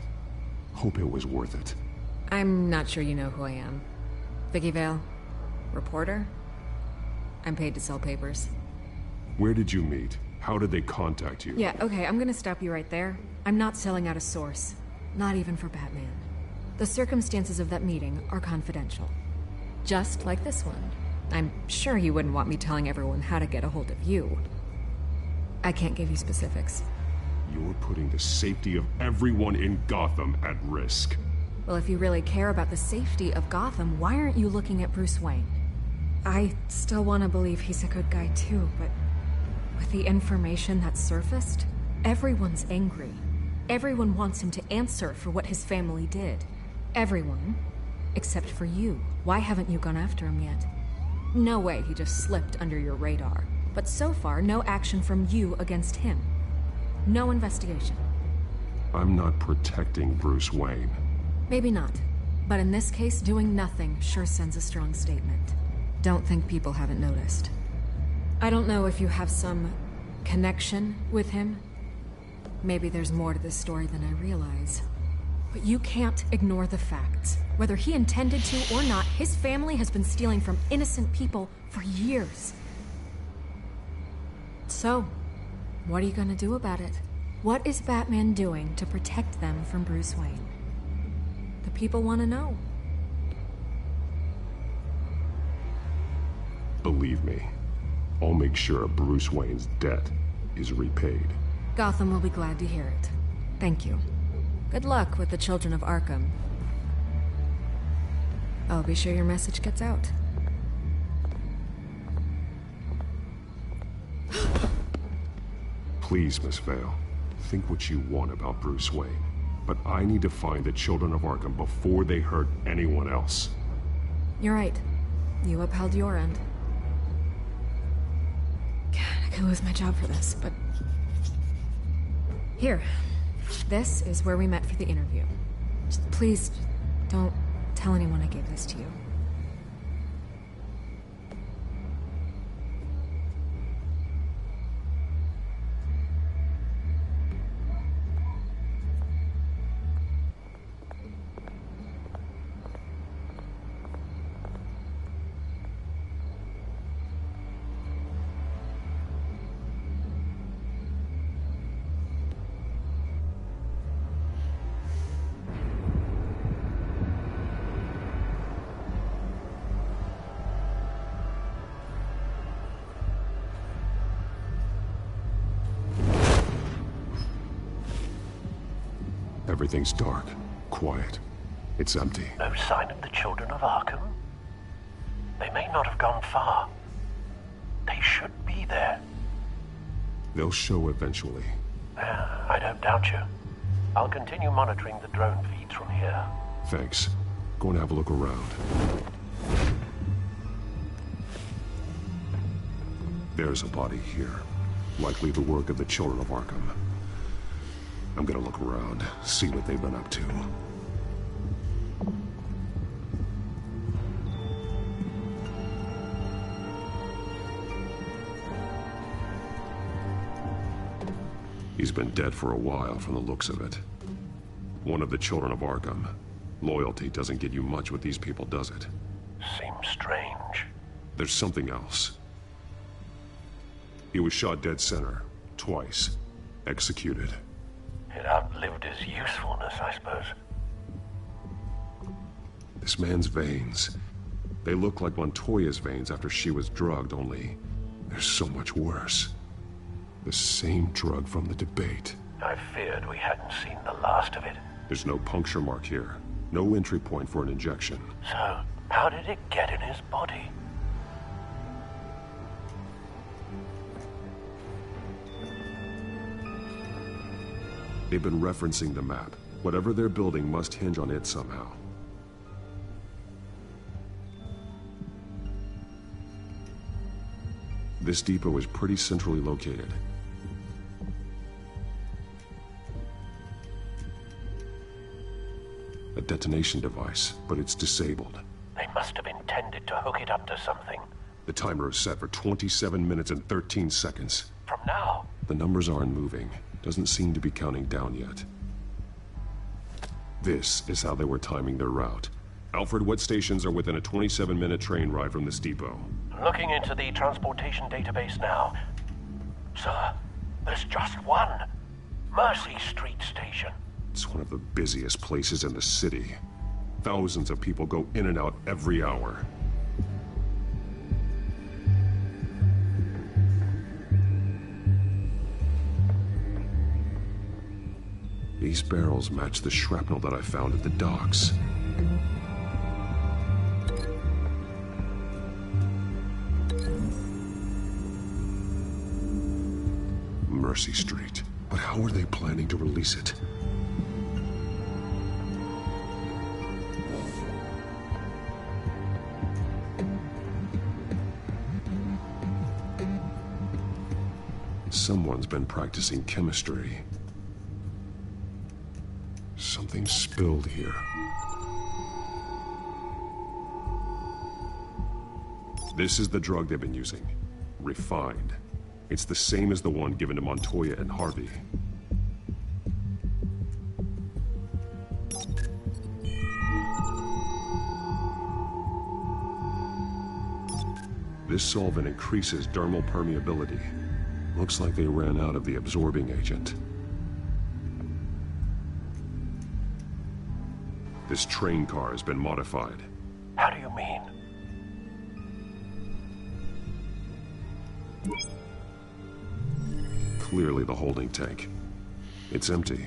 Hope it was worth it. I'm not sure you know who I am. Vicky Vale. Reporter? I'm paid to sell papers. Where did you meet? How did they contact you? Yeah, okay, I'm gonna stop you right there. I'm not selling out a source. Not even for Batman. The circumstances of that meeting are confidential. Just like this one. I'm sure you wouldn't want me telling everyone how to get a hold of you. I can't give you specifics. You're putting the safety of everyone in Gotham at risk. Well, if you really care about the safety of Gotham, why aren't you looking at Bruce Wayne? I still want to believe he's a good guy too, but with the information that surfaced, everyone's angry. Everyone wants him to answer for what his family did. Everyone, except for you. Why haven't you gone after him yet? No way he just slipped under your radar. But so far, no action from you against him. No investigation. I'm not protecting Bruce Wayne. Maybe not. But in this case, doing nothing sure sends a strong statement. Don't think people haven't noticed. I don't know if you have some connection with him. Maybe there's more to this story than I realize. But you can't ignore the facts. Whether he intended to or not, his family has been stealing from innocent people for years. So, what are you gonna do about it? What is Batman doing to protect them from Bruce Wayne? The people want to know. Believe me, I'll make sure Bruce Wayne's debt is repaid. Gotham will be glad to hear it. Thank you. Good luck with the children of Arkham. I'll be sure your message gets out. Please, Miss Vale, think what you want about Bruce Wayne. But I need to find the children of Arkham before they hurt anyone else. You're right. You upheld your end. God, I could lose my job for this, but... Here. This is where we met for the interview. Just please, don't tell anyone I gave this to you. Everything's dark, quiet. It's empty. No sign of the children of Arkham? They may not have gone far. They should be there. They'll show eventually. I don't doubt you. I'll continue monitoring the drone feeds from here. Thanks. Go and have a look around. There's a body here. Likely the work of the children of Arkham. I'm gonna look around, see what they've been up to. He's been dead for a while from the looks of it. One of the children of Arkham. Loyalty doesn't get you much with these people, does it? Seems strange. There's something else. He was shot dead center, twice. Executed. It outlived his usefulness, I suppose. This man's veins. They look like Montoya's veins after she was drugged, only they're so much worse. The same drug from the debate. I feared we hadn't seen the last of it. There's no puncture mark here. No entry point for an injection. So, how did it get in his body? They've been referencing the map. Whatever they're building must hinge on it somehow. This depot is pretty centrally located. A detonation device, but it's disabled. They must have intended to hook it up to something. The timer is set for 27 minutes and 13 seconds. From now? The numbers aren't moving. Doesn't seem to be counting down yet. This is how they were timing their route. Alfred, what stations are within a 27-minute train ride from this depot? Looking into the transportation database now. Sir, there's just one. Mercy Street Station. It's one of the busiest places in the city. Thousands of people go in and out every hour. These barrels match the shrapnel that I found at the docks. Mercy Street. But how are they planning to release it? Someone's been practicing chemistry. Something spilled here. This is the drug they've been using. Refined. It's the same as the one given to Montoya and Harvey. This solvent increases dermal permeability. Looks like they ran out of the absorbing agent. This train car has been modified. How do you mean? Clearly the holding tank. It's empty.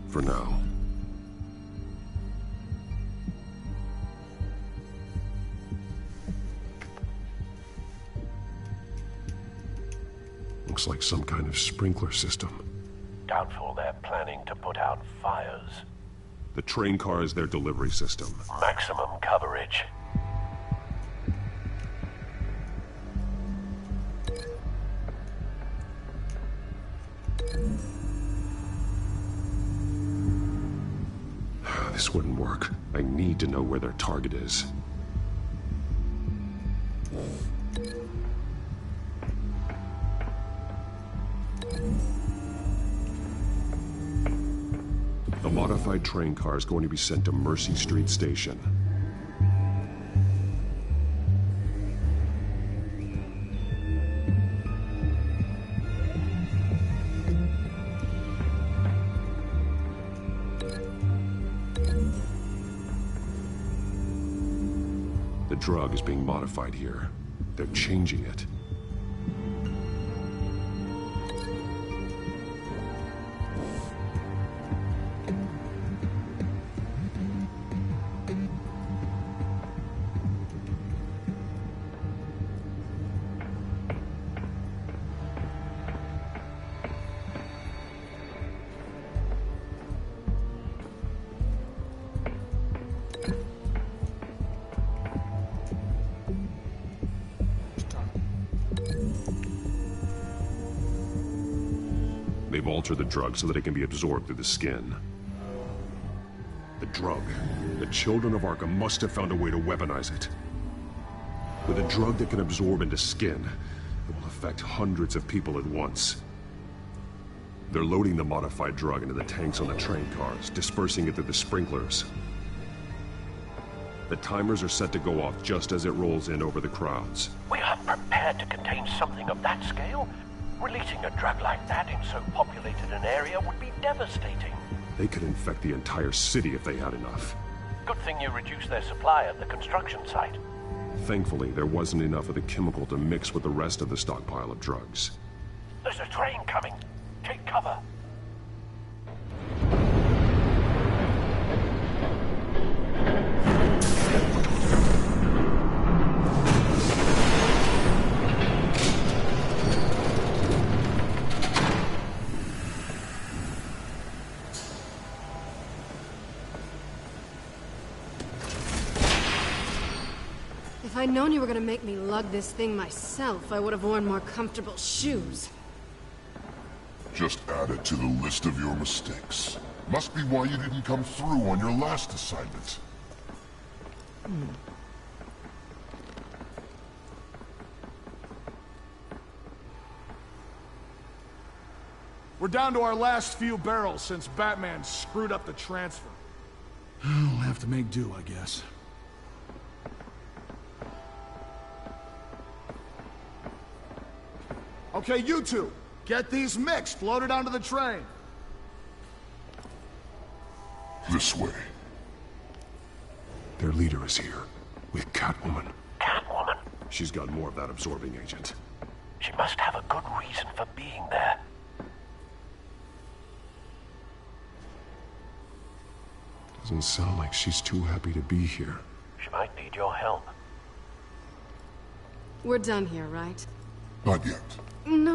For now. Looks like some kind of sprinkler system. Doubtful they're planning to put out fires. The train car is their delivery system. Maximum coverage. This wouldn't work. I need to know where their target is. The modified train car is going to be sent to Mercy Street Station. The drug is being modified here. They're changing it. They've altered the drug so that it can be absorbed through the skin. The drug. The children of Arkham must have found a way to weaponize it. With a drug that can absorb into skin, it will affect hundreds of people at once. They're loading the modified drug into the tanks on the train cars, dispersing it through the sprinklers. The timers are set to go off just as it rolls in over the crowds. We aren't prepared to contain something of that scale. Releasing a drug like that in so populated an area would be devastating. They could infect the entire city if they had enough. Good thing you reduced their supply at the construction site. Thankfully, there wasn't enough of the chemical to mix with the rest of the stockpile of drugs. There's a train coming. Take cover. If I'd known you were gonna make me lug this thing myself, I would have worn more comfortable shoes. Just add it to the list of your mistakes. Must be why you didn't come through on your last assignment. We're down to our last few barrels since Batman screwed up the transfer. We'll have to make do, I guess. Okay, you two, get these mixed, loaded onto the train. This way. Their leader is here, with Catwoman. Catwoman? She's got more of that absorbing agent. She must have a good reason for being there. Doesn't sound like she's too happy to be here. She might need your help. We're done here, right? Not yet. No.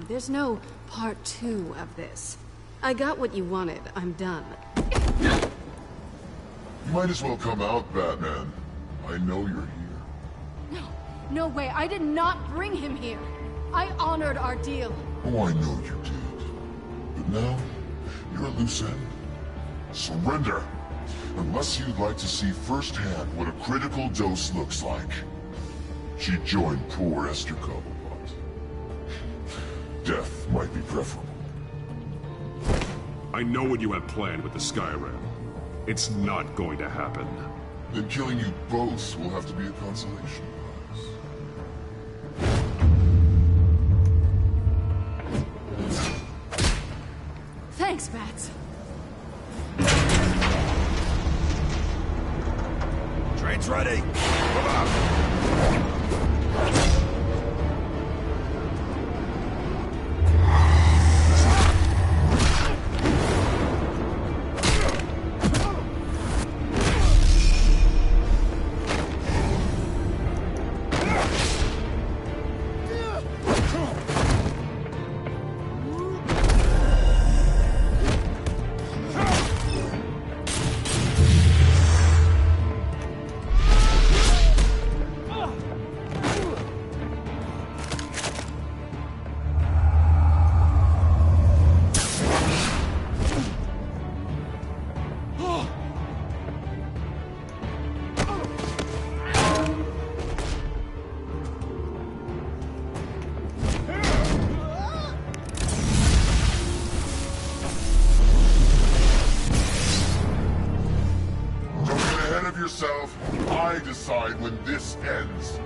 There's no part 2 of this. I got what you wanted. I'm done. You might as well come out, Batman. I know you're here. No way. I did not bring him here. I honored our deal. Oh, I know you did. But now, you're a loose end. Surrender! Unless you'd like to see firsthand what a critical dose looks like. She joined poor Esther Cobblepot. Death might be preferable. I know what you have planned with the Skyrim. It's not going to happen. Then killing you both will have to be a consolation prize. Thanks, Bats. Train's ready. Come on. I decide when this ends.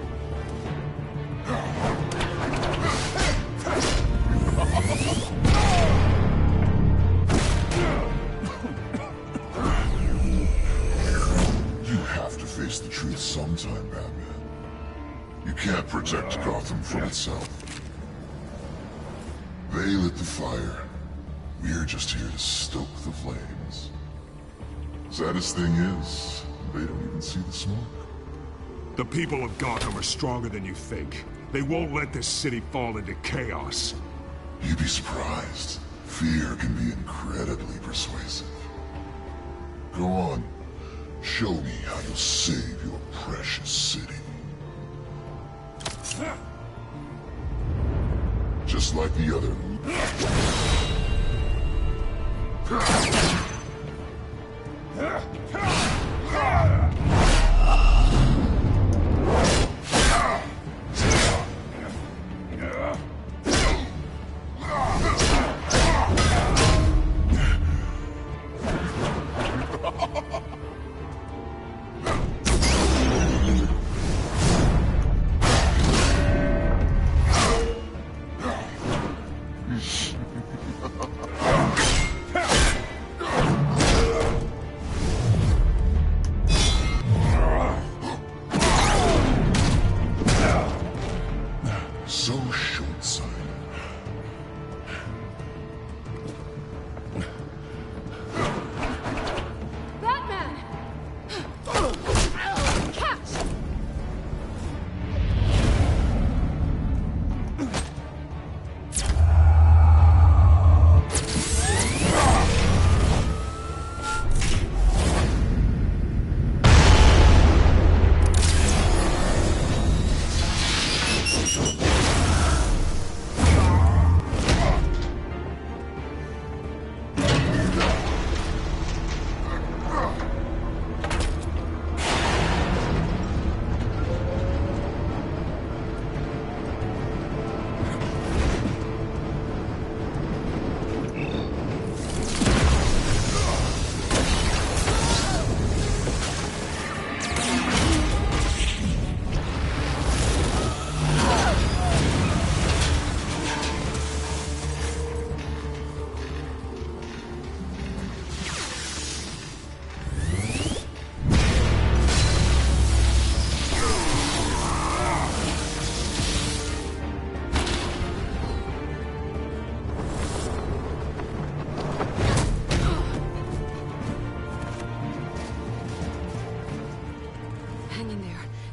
You have to face the truth sometime, Batman. You can't protect Gotham from itself. They lit the fire. We're just here to stoke the flames. Saddest thing is, they don't even see the smoke. The people of Gotham are stronger than you think. They won't let this city fall into chaos. You'd be surprised. Fear can be incredibly persuasive. Go on. Show me how you'll save your precious city. Just like the other.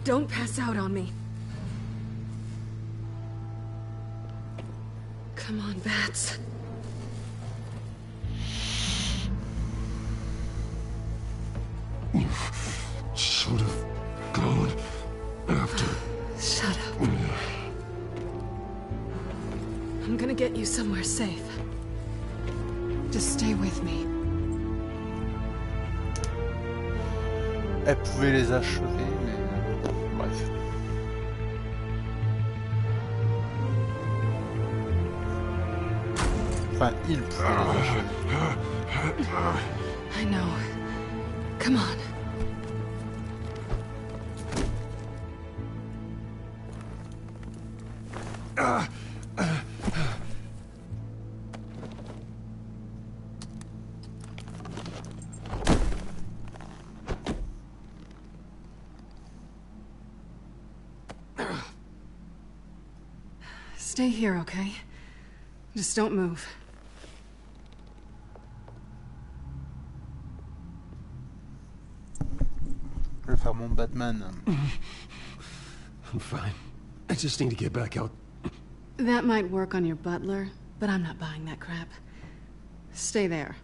Don't pass out on me. Come on, Bats. You should have gone after... Shut up. I'm gonna get you somewhere safe. Just stay with me. Elle pouvait les achever, mais... Bref. Enfin, il pouvait les achever. I know. Come on. Stay here, okay? Just don't move. Je vais faire mon Batman. I'm fine. I just need to get back out. That might work on your butler, but I'm not buying that crap. Stay there.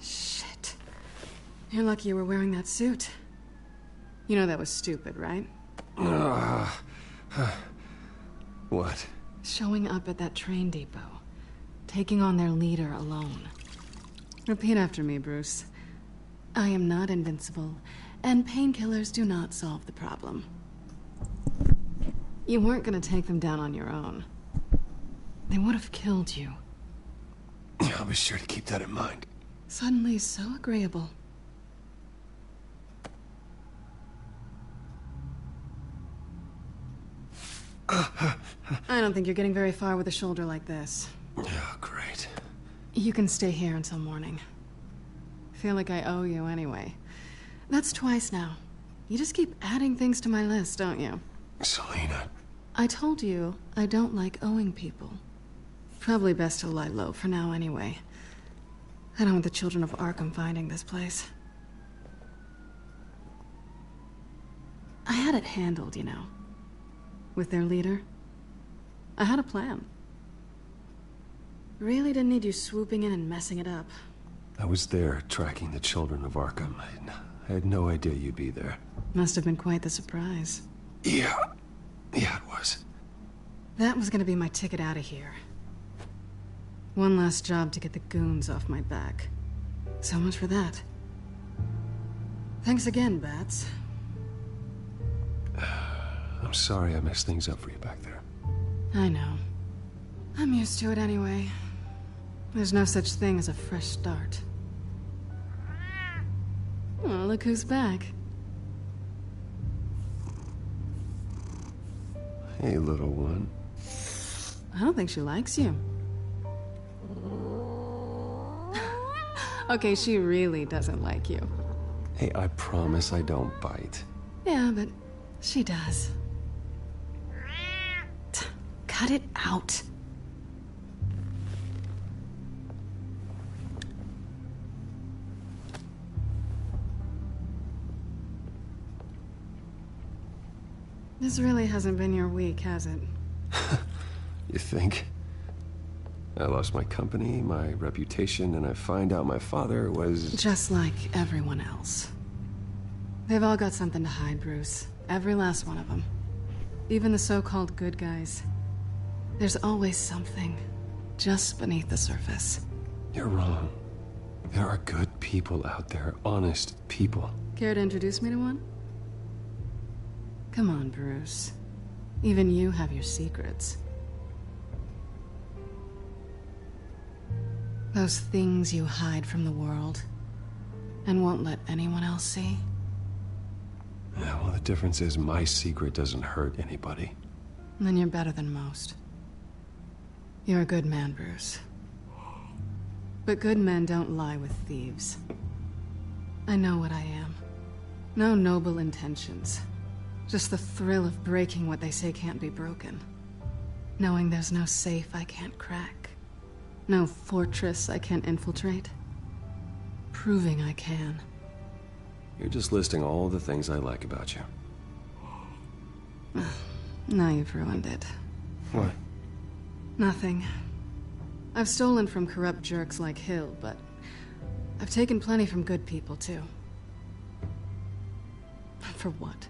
Shit. You're lucky you were wearing that suit. You know that was stupid, right? What? Showing up at that train depot. Taking on their leader alone. Repeat after me, Bruce. I am not invincible, and painkillers do not solve the problem. You weren't gonna take them down on your own. They would have killed you. I'll be sure to keep that in mind. Suddenly so agreeable. I don't think you're getting very far with a shoulder like this. Oh, great. You can stay here until morning. Feel like I owe you anyway. That's twice now. You just keep adding things to my list, don't you? Selena. I told you I don't like owing people. Probably best to lie low for now anyway. I don't want the children of Arkham finding this place. I had it handled, you know. With their leader. I had a plan. Really didn't need you swooping in and messing it up. I was there, tracking the children of Arkham. I had no idea you'd be there. Must have been quite the surprise. Yeah, it was. That was gonna be my ticket out of here. One last job to get the goons off my back. So much for that. Thanks again, Bats. I'm sorry I messed things up for you back there. I know. I'm used to it anyway. There's no such thing as a fresh start. Oh, look who's back. Hey, little one. I don't think she likes you. Okay, she really doesn't like you. Hey, I promise I don't bite. Yeah, but she does. Cut it out. This really hasn't been your week, has it? You think? I lost my company, my reputation, and I find out my father was... Just like everyone else. They've all got something to hide, Bruce. Every last one of them. Even the so-called good guys. There's always something just beneath the surface. You're wrong. There are good people out there, honest people. Care to introduce me to one? Come on, Bruce. Even you have your secrets. Those things you hide from the world and won't let anyone else see. Yeah, well, the difference is my secret doesn't hurt anybody. Then you're better than most. You're a good man, Bruce. But good men don't lie with thieves. I know what I am. No noble intentions. Just the thrill of breaking what they say can't be broken. Knowing there's no safe I can't crack. No fortress I can't infiltrate. Proving I can. You're just listing all the things I like about you. Now you've ruined it. What? Nothing. I've stolen from corrupt jerks like Hill, but I've taken plenty from good people, too. For what?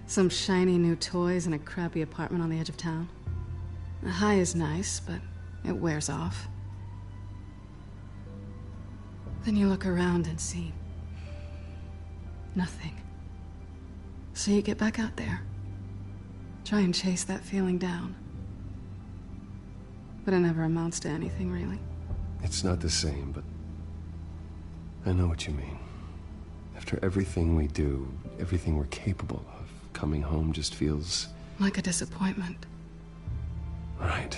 Some shiny new toys and a crappy apartment on the edge of town? The high is nice, but it wears off. Then you look around and see nothing. So you get back out there. Try and chase that feeling down. But it never amounts to anything, really. It's not the same, but I know what you mean. After everything we do, everything we're capable of, coming home just feels... like a disappointment. Right.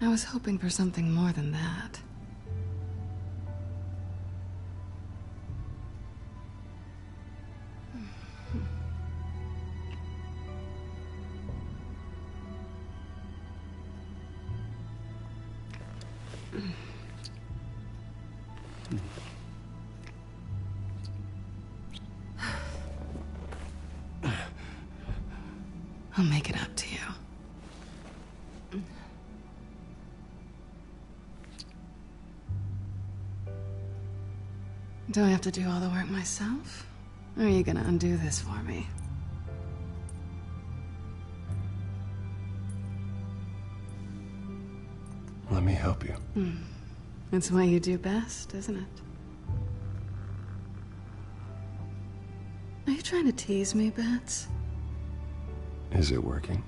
I was hoping for something more than that. I'll make it up to you. Do I have to do all the work myself? Or are you gonna undo this for me? Let me help you. It's what you do best, isn't it? Are you trying to tease me, Bats? Is it working?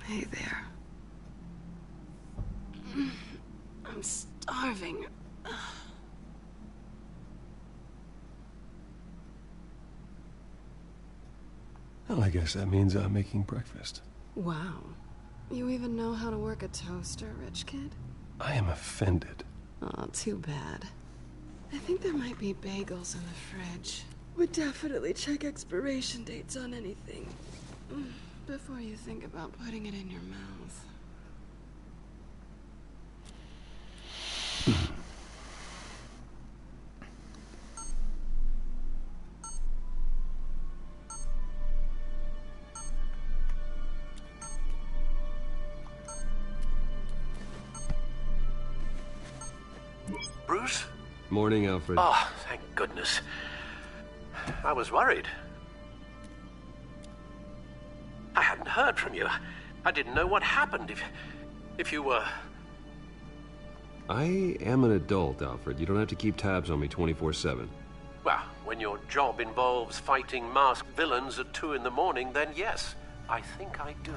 Hey there. I'm starving. Well, I guess that means I'm making breakfast. Wow. You even know how to work a toaster, rich kid? I am offended. Oh, too bad. I think there might be bagels in the fridge. Would definitely check expiration dates on anything. Before you think about putting it in your mouth. Bruce? Morning, Alfred. Oh, thank goodness. I was worried. I hadn't heard from you. I didn't know what happened if you were... I am an adult, Alfred. You don't have to keep tabs on me 24/7. Well, when your job involves fighting masked villains at 2 in the morning, then yes, I think I do.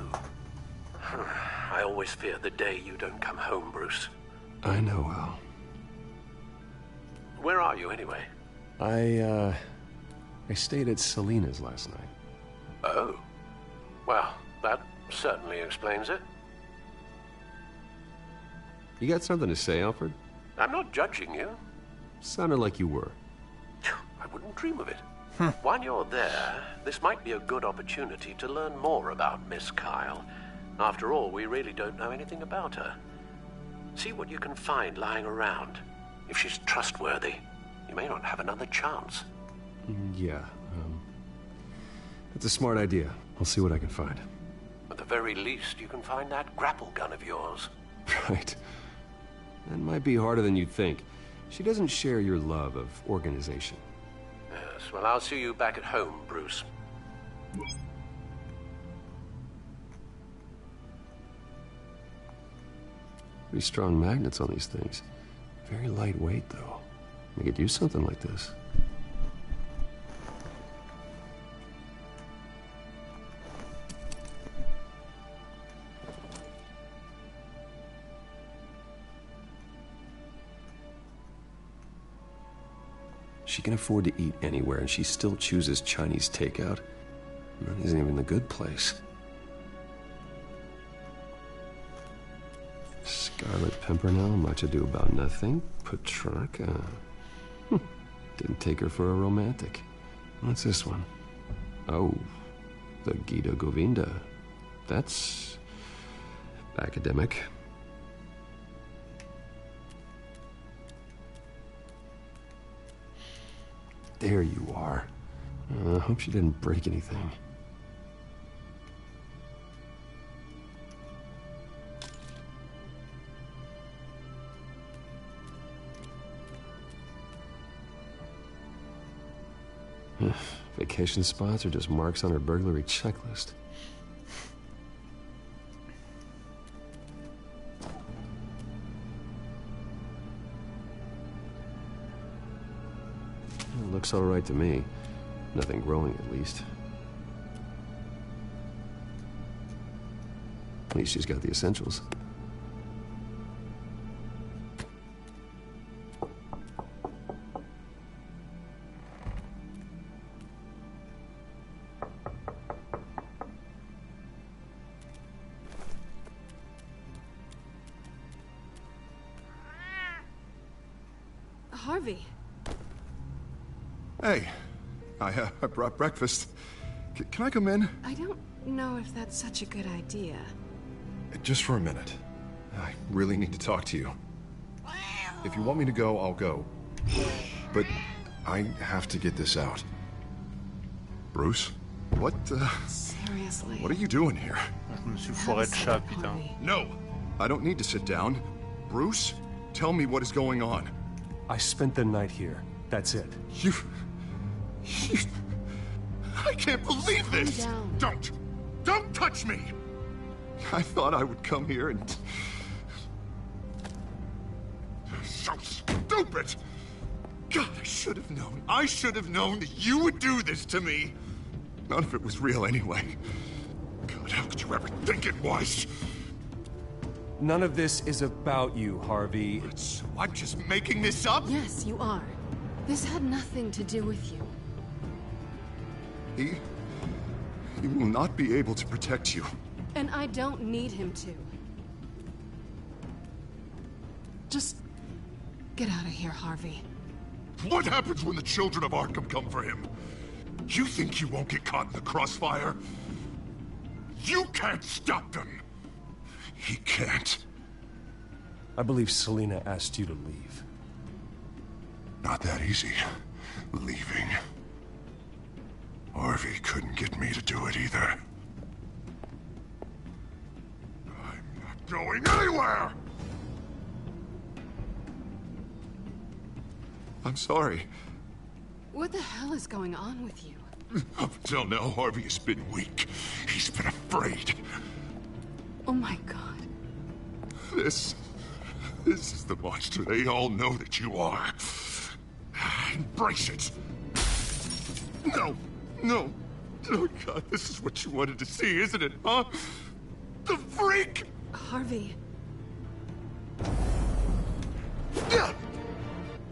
I always fear the day you don't come home, Bruce. I know, Al. Where are you, anyway? I stayed at Selena's last night. Oh. Well, that certainly explains it. You got something to say, Alfred? I'm not judging you. Sounded like you were. I wouldn't dream of it. While you're there, this might be a good opportunity to learn more about Miss Kyle. After all, we really don't know anything about her. See what you can find lying around. If she's trustworthy, you may not have another chance. Yeah, that's a smart idea. I'll see what I can find. At the very least, you can find that grapple gun of yours. Right. That might be harder than you'd think. She doesn't share your love of organization. Yes, well, I'll see you back at home, Bruce. Pretty strong magnets on these things. Very lightweight, though. I could use something like this. She can afford to eat anywhere, and she still chooses Chinese takeout. That isn't even the good place. Scarlet Pimpernel, much ado about nothing. Petrarca. Didn't take her for a romantic. What's this one? Oh, the Gita Govinda. That's academic. There you are. I hope she didn't break anything. Vacation spots are just marks on her burglary checklist. It looks all right to me. Nothing growing, at least. At least she's got the essentials. Harvey. Hey, I brought breakfast. Can I come in? I don't know if that's such a good idea. Just for a minute. I really need to talk to you. If you want me to go, I'll go. But I have to get this out. Bruce? What, Seriously? What are you doing here? Je me suis foiré de chat, putain. No! I don't need to sit down. Bruce, tell me what is going on. I spent the night here. That's it. You... I can't believe this! Calm down. Don't touch me! I thought I would come here and... So stupid! God, I should have known. I should have known that you would do this to me. None of it was real anyway. God, how could you ever think it was? None of this is about you, Harvey. So I'm just making this up? Yes, you are. This had nothing to do with you. He will not be able to protect you. And I don't need him to. Just get out of here, Harvey. What happens when the children of Arkham come for him? You think you won't get caught in the crossfire? You can't stop them. He can't. I believe Selina asked you to leave. Not that easy. Leaving. Harvey couldn't get me to do it either. I'm not going anywhere! I'm sorry. What the hell is going on with you? Up until now, Harvey has been weak. He's been afraid. Oh my God. This is the monster they all know that you are. Embrace it. No. Oh God, this is what you wanted to see, isn't it, huh? The freak! Harvey.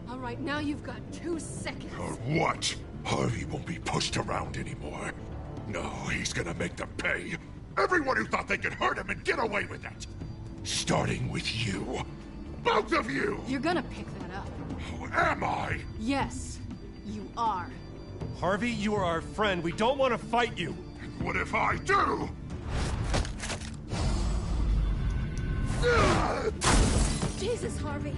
All right, now you've got 2 seconds. Or what? Harvey won't be pushed around anymore. No, he's gonna make them pay. Everyone who thought they could hurt him and get away with it. Starting with you. Both of you! You're gonna pick that up. Who am I? Yes, you are. Harvey, you are our friend. We don't want to fight you. What if I do? Jesus, Harvey.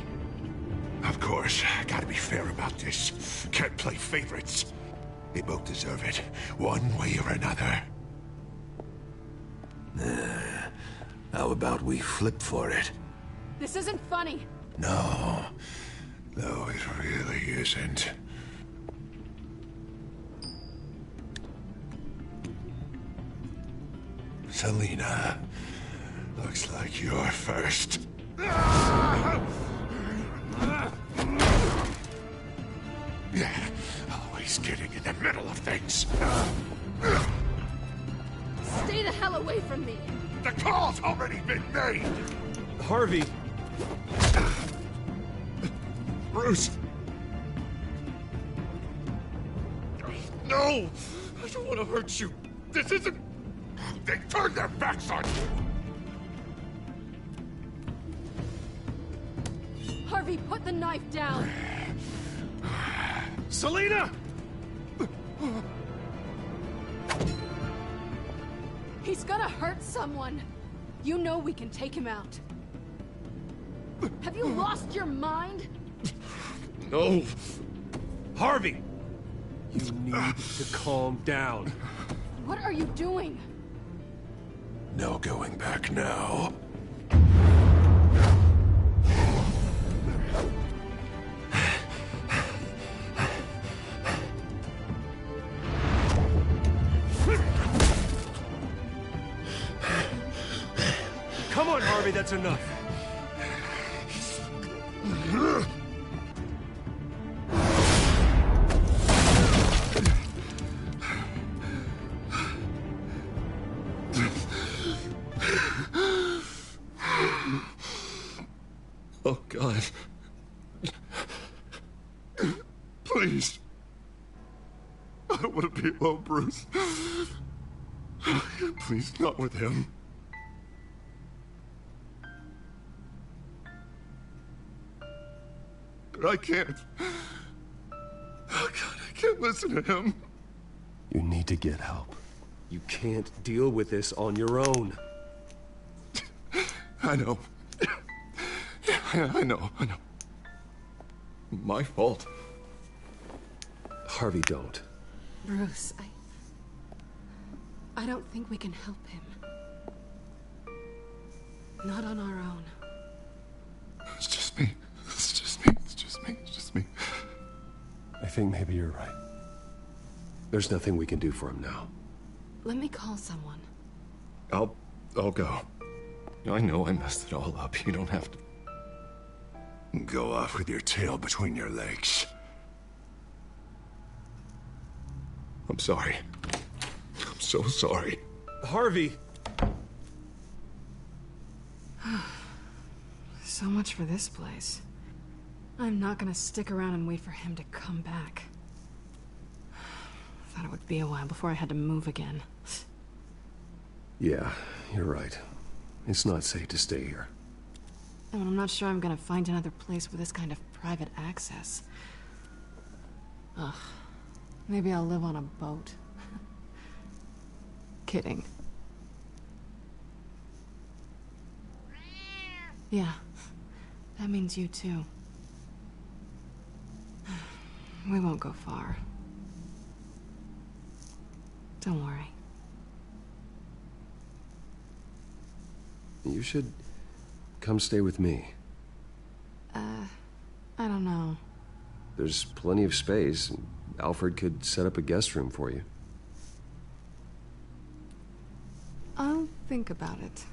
Of course, gotta be fair about this. Can't play favorites. They both deserve it, one way or another. How about we flip for it? This isn't funny. No, it really isn't. Selina, looks like you're first. Yeah, always getting in the middle of things. Stay the hell away from me. The call's already been made. Harvey. Bruce. No, I don't want to hurt you. This isn't... They turned their backs on you. Harvey, put the knife down. Selina! He's gonna hurt someone. You know we can take him out. Have you lost your mind? No. Harvey! You need to calm down. What are you doing? No going back now. Come on, Harvey, that's enough. Oh, God. Please. I don't want to be alone, Bruce. Please, not with him. But I can't. Oh, God, I can't listen to him. You need to get help. You can't deal with this on your own. I know. I know. My fault. Harvey, don't. Bruce, I don't think we can help him. Not on our own. It's just me. I think maybe you're right. There's nothing we can do for him now. Let me call someone. I'll go. I know I messed it all up. You don't have to go off with your tail between your legs. I'm sorry. I'm so sorry. Harvey! So much for this place. I'm not gonna stick around and wait for him to come back. Thought it would be a while before I had to move again. Yeah, you're right. It's not safe to stay here. And I'm not sure I'm gonna find another place with this kind of private access. Ugh. Maybe I'll live on a boat. Kidding. Yeah. That means you too. We won't go far. Don't worry. You should come stay with me. I don't know. There's plenty of space. Alfred could set up a guest room for you. I'll think about it.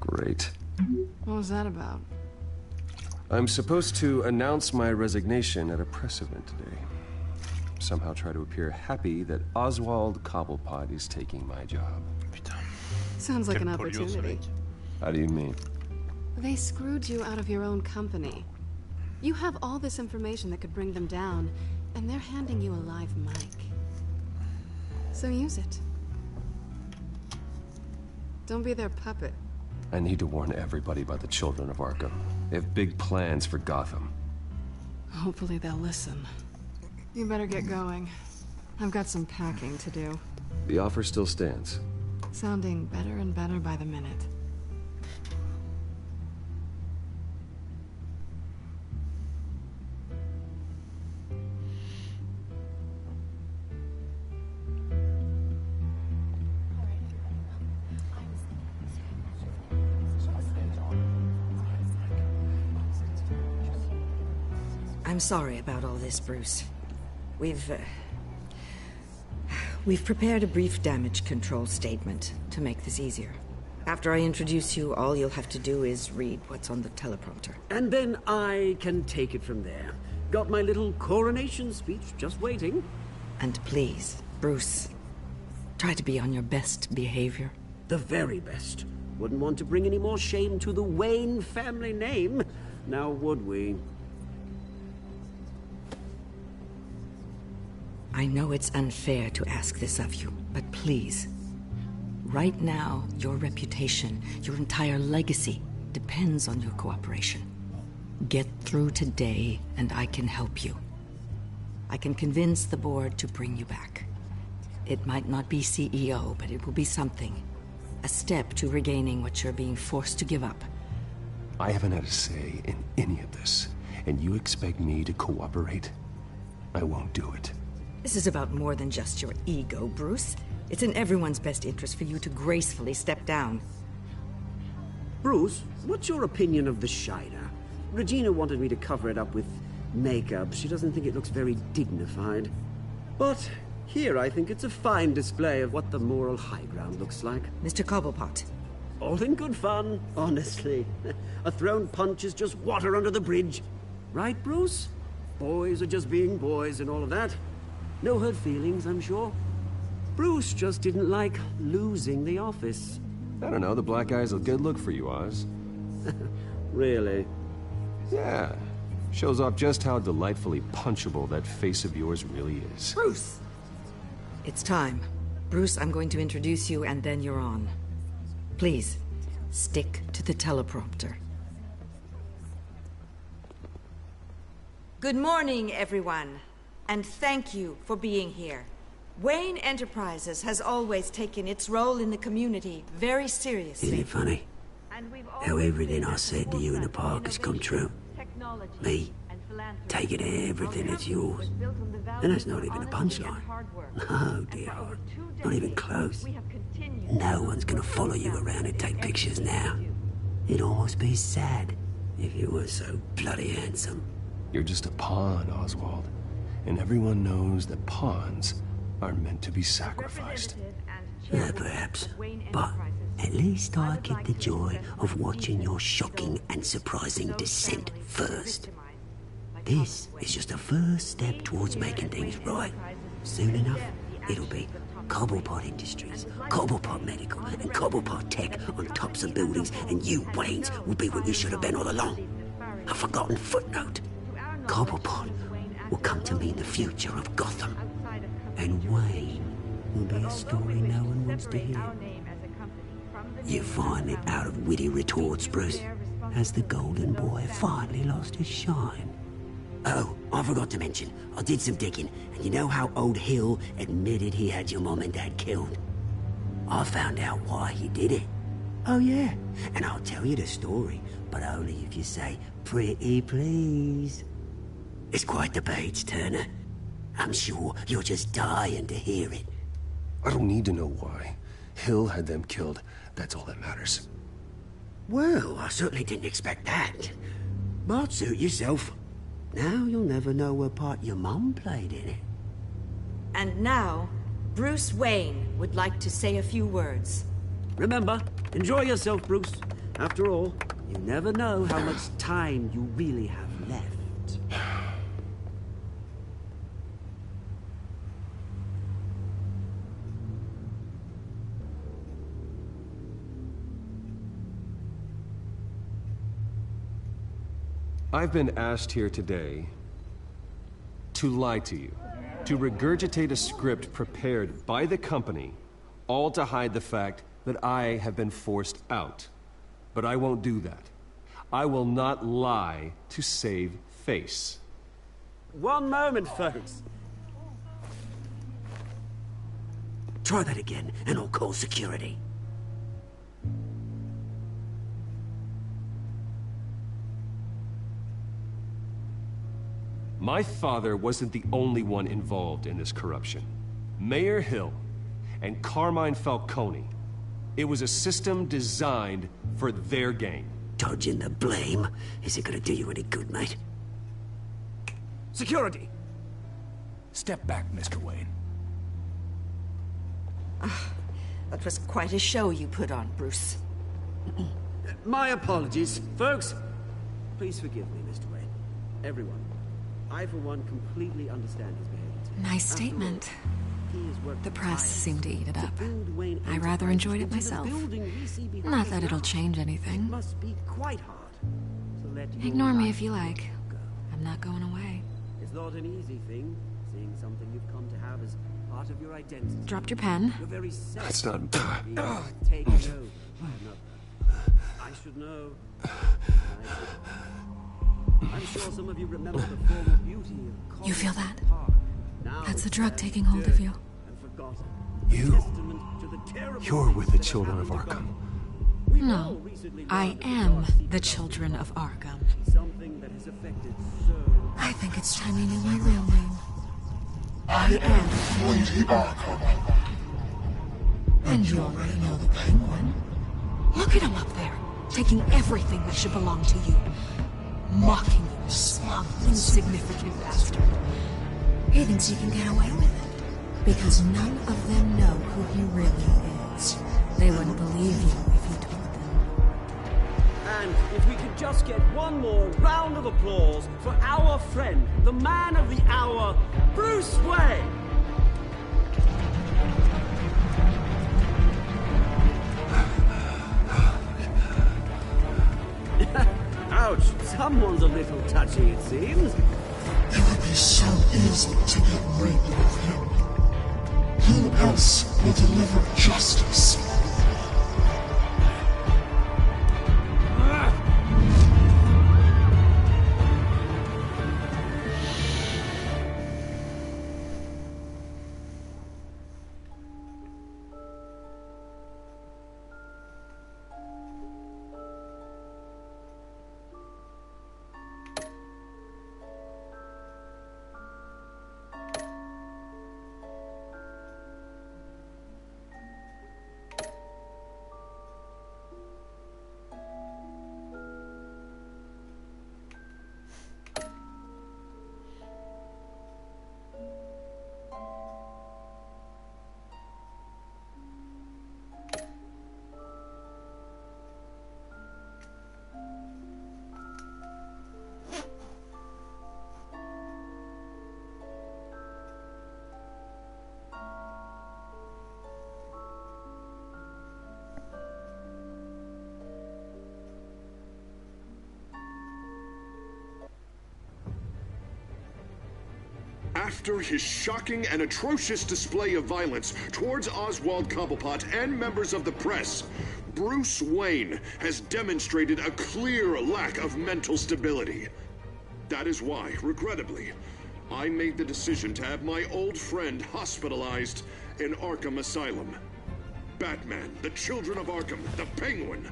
Great. What was that about? I'm supposed to announce my resignation at a press event today. Somehow try to appear happy that Oswald Cobblepot is taking my job. Sounds like an opportunity. How do you mean? They screwed you out of your own company. You have all this information that could bring them down, and they're handing you a live mic. So use it. Don't be their puppet. I need to warn everybody about the children of Arkham. They have big plans for Gotham. Hopefully they'll listen. You better get going. I've got some packing to do. The offer still stands. Sounding better and better by the minute. I'm sorry about all this, Bruce. We've prepared a brief damage control statement to make this easier. After I introduce you, all you'll have to do is read what's on the teleprompter. And then I can take it from there. Got my little coronation speech just waiting. And please, Bruce, try to be on your best behavior. The very best. Wouldn't want to bring any more shame to the Wayne family name, now would we? I know it's unfair to ask this of you, but please. Right now, your reputation, your entire legacy, depends on your cooperation. Get through today, and I can help you. I can convince the board to bring you back. It might not be CEO, but it will be something. A step to regaining what you're being forced to give up. I haven't had a say in any of this, and you expect me to cooperate? I won't do it. This is about more than just your ego, Bruce. It's in everyone's best interest for you to gracefully step down. Bruce, what's your opinion of the Shiner? Regina wanted me to cover it up with makeup. She doesn't think it looks very dignified. But here I think it's a fine display of what the moral high ground looks like. Mr. Cobblepot. All in good fun, honestly. A thrown punch is just water under the bridge. Right, Bruce? Boys are just being boys and all of that. No hurt feelings, I'm sure. Bruce just didn't like losing the office. I don't know, the black eye's a good look for you, Oz. Really? Yeah. Shows off just how delightfully punchable that face of yours really is. Bruce! It's time. Bruce, I'm going to introduce you and then you're on. Please, stick to the teleprompter. Good morning, everyone. And thank you for being here. Wayne Enterprises has always taken its role in the community very seriously. Isn't it funny? How everything I said to you in the park has come true. Me, taking everything that's yours. And that's not even a punchline. No, dear heart. Not even close. No one's gonna follow you around and take pictures now. It'd almost be sad if you were so bloody handsome. You're just a pawn, Oswald. And everyone knows that pawns are meant to be sacrificed. Yeah, perhaps. But at least I get the joy of watching your shocking and surprising descent first. This is just a first step towards making things right. Soon enough, it'll be Cobblepot Industries, Cobblepot Medical, and Cobblepot Tech on tops of buildings, and you, Waynes, will be what you should have been all along. A forgotten footnote. Cobblepot will come to mean the future of Gotham. And Wayne will be a story no one wants to hear. You finally out of witty retorts, Bruce. Has the golden boy finally lost his shine? Oh, I forgot to mention, I did some digging, and you know how old Hill admitted he had your mom and dad killed? I found out why he did it. Oh yeah, and I'll tell you the story, but only if you say, pretty please. It's quite the page, Turner. I'm sure you're just dying to hear it. I don't need to know why. Hill had them killed. That's all that matters. Well, I certainly didn't expect that. But suit yourself. Now you'll never know what part your mum played in it. And now, Bruce Wayne would like to say a few words. Remember, enjoy yourself, Bruce. After all, you never know how much time you really have left. I've been asked here today to lie to you, to regurgitate a script prepared by the company, all to hide the fact that I have been forced out. But I won't do that. I will not lie to save face. One moment, folks. Try that again, and I'll call security. My father wasn't the only one involved in this corruption. Mayor Hill and Carmine Falcone. It was a system designed for their gain. Dodging the blame isn't gonna do you any good, mate. Security! Step back, Mr. Wayne. That was quite a show you put on, Bruce. My apologies, folks. Please forgive me, Mr. Wayne. Everyone. I, for one, completely understand his behavior. Nice statement. The press seemed to eat it up. I rather enjoyed it myself. Not that it'll change anything. Must be quite hard to let Ignore me if you like. I'm not going away. It's not an easy thing, seeing something you've come to have as part of your identity. Dropped your pen. You're very self That's not... taken over by another. I should know. I'm sure some of you remember the former beauty of... You feel that? That's the drug taking hold of you. You're with the children of Arkham. No, I am the children of Arkham. I think it's time you knew my real name. I am Lady Arkham. And you already know the Penguin. Look at him up there, taking everything that should belong to you. Mocking you, smug, insignificant bastard. He thinks he can get away with it, because none of them know who he really is. They wouldn't believe you if you told them. And if we could just get one more round of applause for our friend, the man of the hour, Bruce Wayne! Ouch, someone's a little touchy, it seems. It would be so easy to get rid of him. Who else will deliver justice? After his shocking and atrocious display of violence towards Oswald Cobblepot and members of the press, Bruce Wayne has demonstrated a clear lack of mental stability. That is why, regrettably, I made the decision to have my old friend hospitalized in Arkham Asylum. Batman, the Children of Arkham, the Penguin.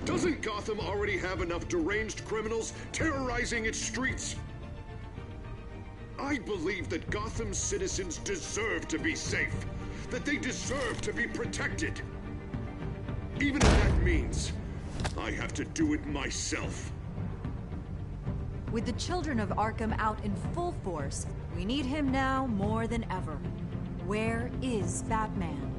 Doesn't Gotham already have enough deranged criminals terrorizing its streets? I believe that Gotham's citizens deserve to be safe, that they deserve to be protected. Even if that means I have to do it myself. With the Children of Arkham out in full force, we need him now more than ever. Where is Batman?